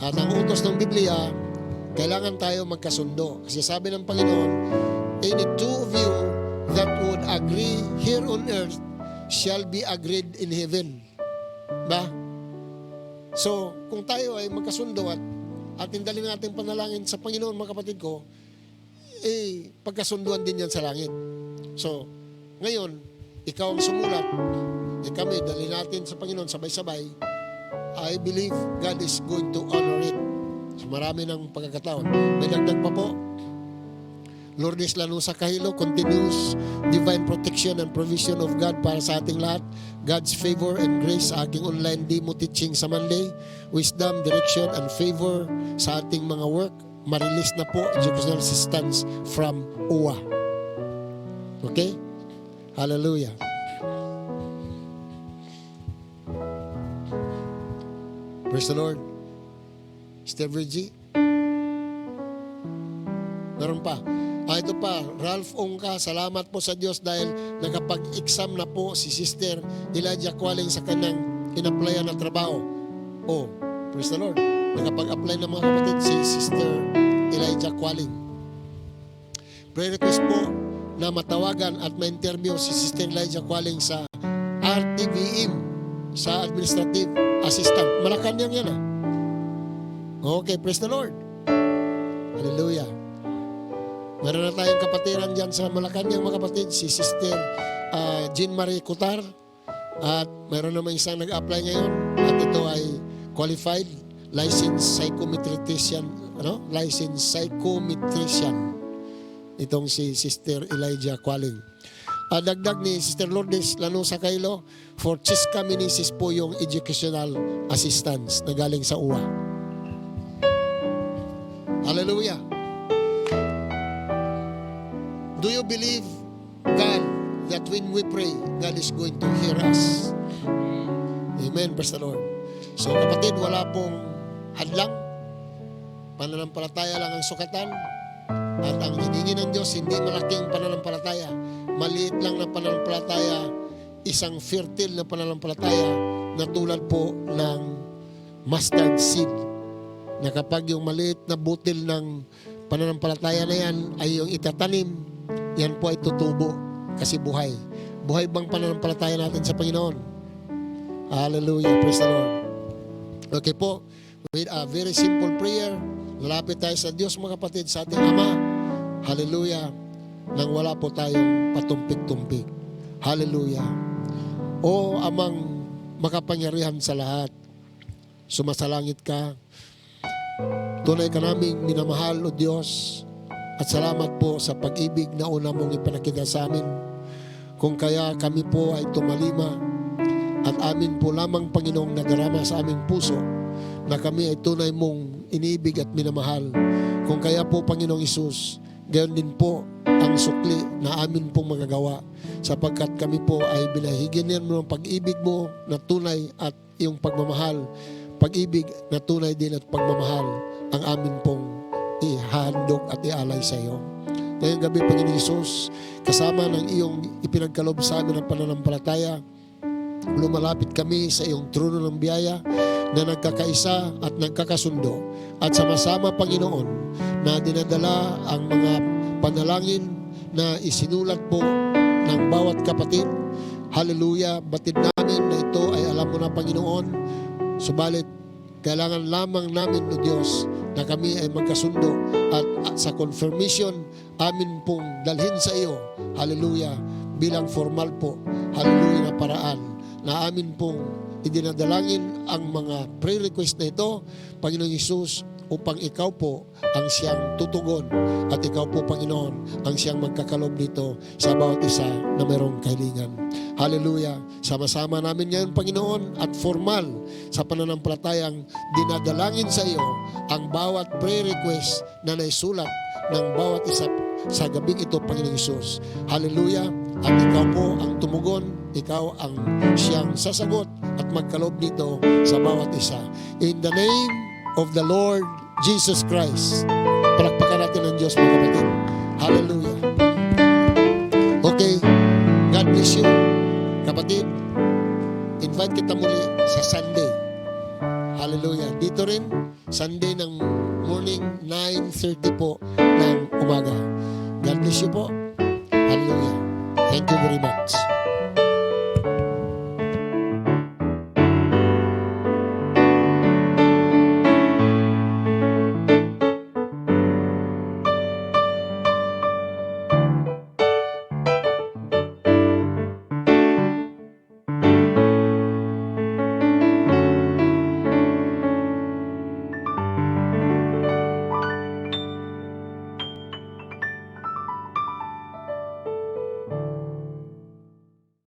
At ang utos ng Biblia, kailangan tayo magkasundo. Kasi sabi ng Panginoon, any two of you that would agree here on earth shall be agreed in heaven. Ba? So, kung tayo ay magkasundo at indalin natin panalangin sa Panginoon, mga kapatid ko, pagkasunduan din yan sa langit. So, ngayon, ikaw ang sumulat, kami, dalhin natin sa Panginoon sabay-sabay. I believe God is going to honor it. So, marami ng pagkakataon. May dagdag pa po. Lourdes Lanusa Kahilo, continuous divine protection and provision of God para sa ating lahat. God's favor and grace sa aking online demo teaching sa Monday. Wisdom, direction, and favor sa ating mga work. Ma-release na po educational assistance from UWA. Okay? Hallelujah. Praise the Lord. Sister Virgie. Meron pa. Ito pa, Ralph Ongka, salamat po sa Diyos dahil nakapag-exam na po si Sister Elijah Qualing sa kanyang in-applyan na trabaho. Praise the Lord. Nakapag-apply na mga kapatid si Sister Elijah Qualing. Prayer request po na matawagan at ma-interview si Sister Elijah Qualing sa RTVM sa Administrative Assistant. Malacanang yan Okay, praise the Lord. Hallelujah. Meron na tayong kapatiran dyan sa Malacanang mga kapatid, si Sister Jean Marie Cutar. At meron naman isang nag-apply ngayon at ito ay qualified licensed psychometrician, licensed psychometrician. Itong si Sister Elijah Qualing. Dagdag ni Sister Lourdes Lanusa Kahilo, for Chisca Minisis po yung educational assistance na galing sa UWA. Hallelujah. Do you believe, God, that when we pray, God is going to hear us? Amen, praise the Lord. So kapatid, wala pong hadlang. Pananampalataya lang ang sukatan. At ang hiningi ng Diyos, hindi malaking pananampalataya. Maliit lang na pananampalataya, isang fertile na pananampalataya na tulad po ng mustard seed. Na kapag yung maliit na butil ng pananampalataya na yan ay yung itatanim, yan po ay tutubo kasi buhay. Buhay bang pananampalataya natin sa Panginoon? Hallelujah, praise the Lord. Okay po, with a very simple prayer, lalapit tayo sa Diyos mga kapatid, sa ating Ama. Hallelujah. Nang wala po tayong patumpik-tumpik. Hallelujah. O Amang makapangyarihan sa lahat. Sumasalangit ka. Tunay ka naming minamahal, O Diyos. At salamat po sa pag-ibig na una mong ipinakita sa amin. Kung kaya kami po ay tumalima at amin po lamang, Panginoong, nadarama sa aming puso na kami ay tunay mong iniibig at minamahal. Kung kaya po, Panginoong Hesus, gayon din po ang sukli na amin pong magagawa sapagkat kami po ay binahigyan mo ng pag-ibig mo na tunay at iyong pagmamahal. Pag-ibig na tunay din at pagmamahal ang amin pong ihandog at ialay sa iyo. Ngayong gabi, Panginoong Hesus, kasama ng iyong ipinagkalob sa amin ng pananampalataya, lumalapit kami sa iyong trono ng biyaya na nagkakaisa at nagkakasundo at sama-sama, Panginoon, na dinadala ang mga panalangin na isinulat po ng bawat kapatid. Hallelujah! Batid namin na ito ay alam mo na, Panginoon, subalit kailangan lamang namin, O Diyos, na kami ay magkasundo at sa confirmation amin pong dalhin sa iyo, hallelujah, bilang formal po, hallelujah, na paraan na amin pong idinadalangin ang mga pre-request na ito, Panginoong Hesus, upang ikaw po ang siyang tutugon at ikaw po, Panginoon, ang siyang magkakalob dito sa bawat isa na mayroong kahilingan. Hallelujah. Sama-sama namin ngayon, Panginoon, at formal sa pananampalatayang dinadalangin sa iyo ang bawat prayer request na naisulat ng bawat isa sa gabing ito, Panginoong Hesus. Hallelujah. At ikaw po ang tumugon, ikaw ang siyang sasagot at magkalob dito sa bawat isa. In the name of the Lord Jesus Christ. Palakpakan natin ang Diyos, mga kapatid. Hallelujah. Okay. God bless you. Kapatid, invite kita muli sa Sunday. Hallelujah. Dito rin, Sunday ng morning, 9:30 po ng umaga. God bless you po. Hallelujah. Thank you very much.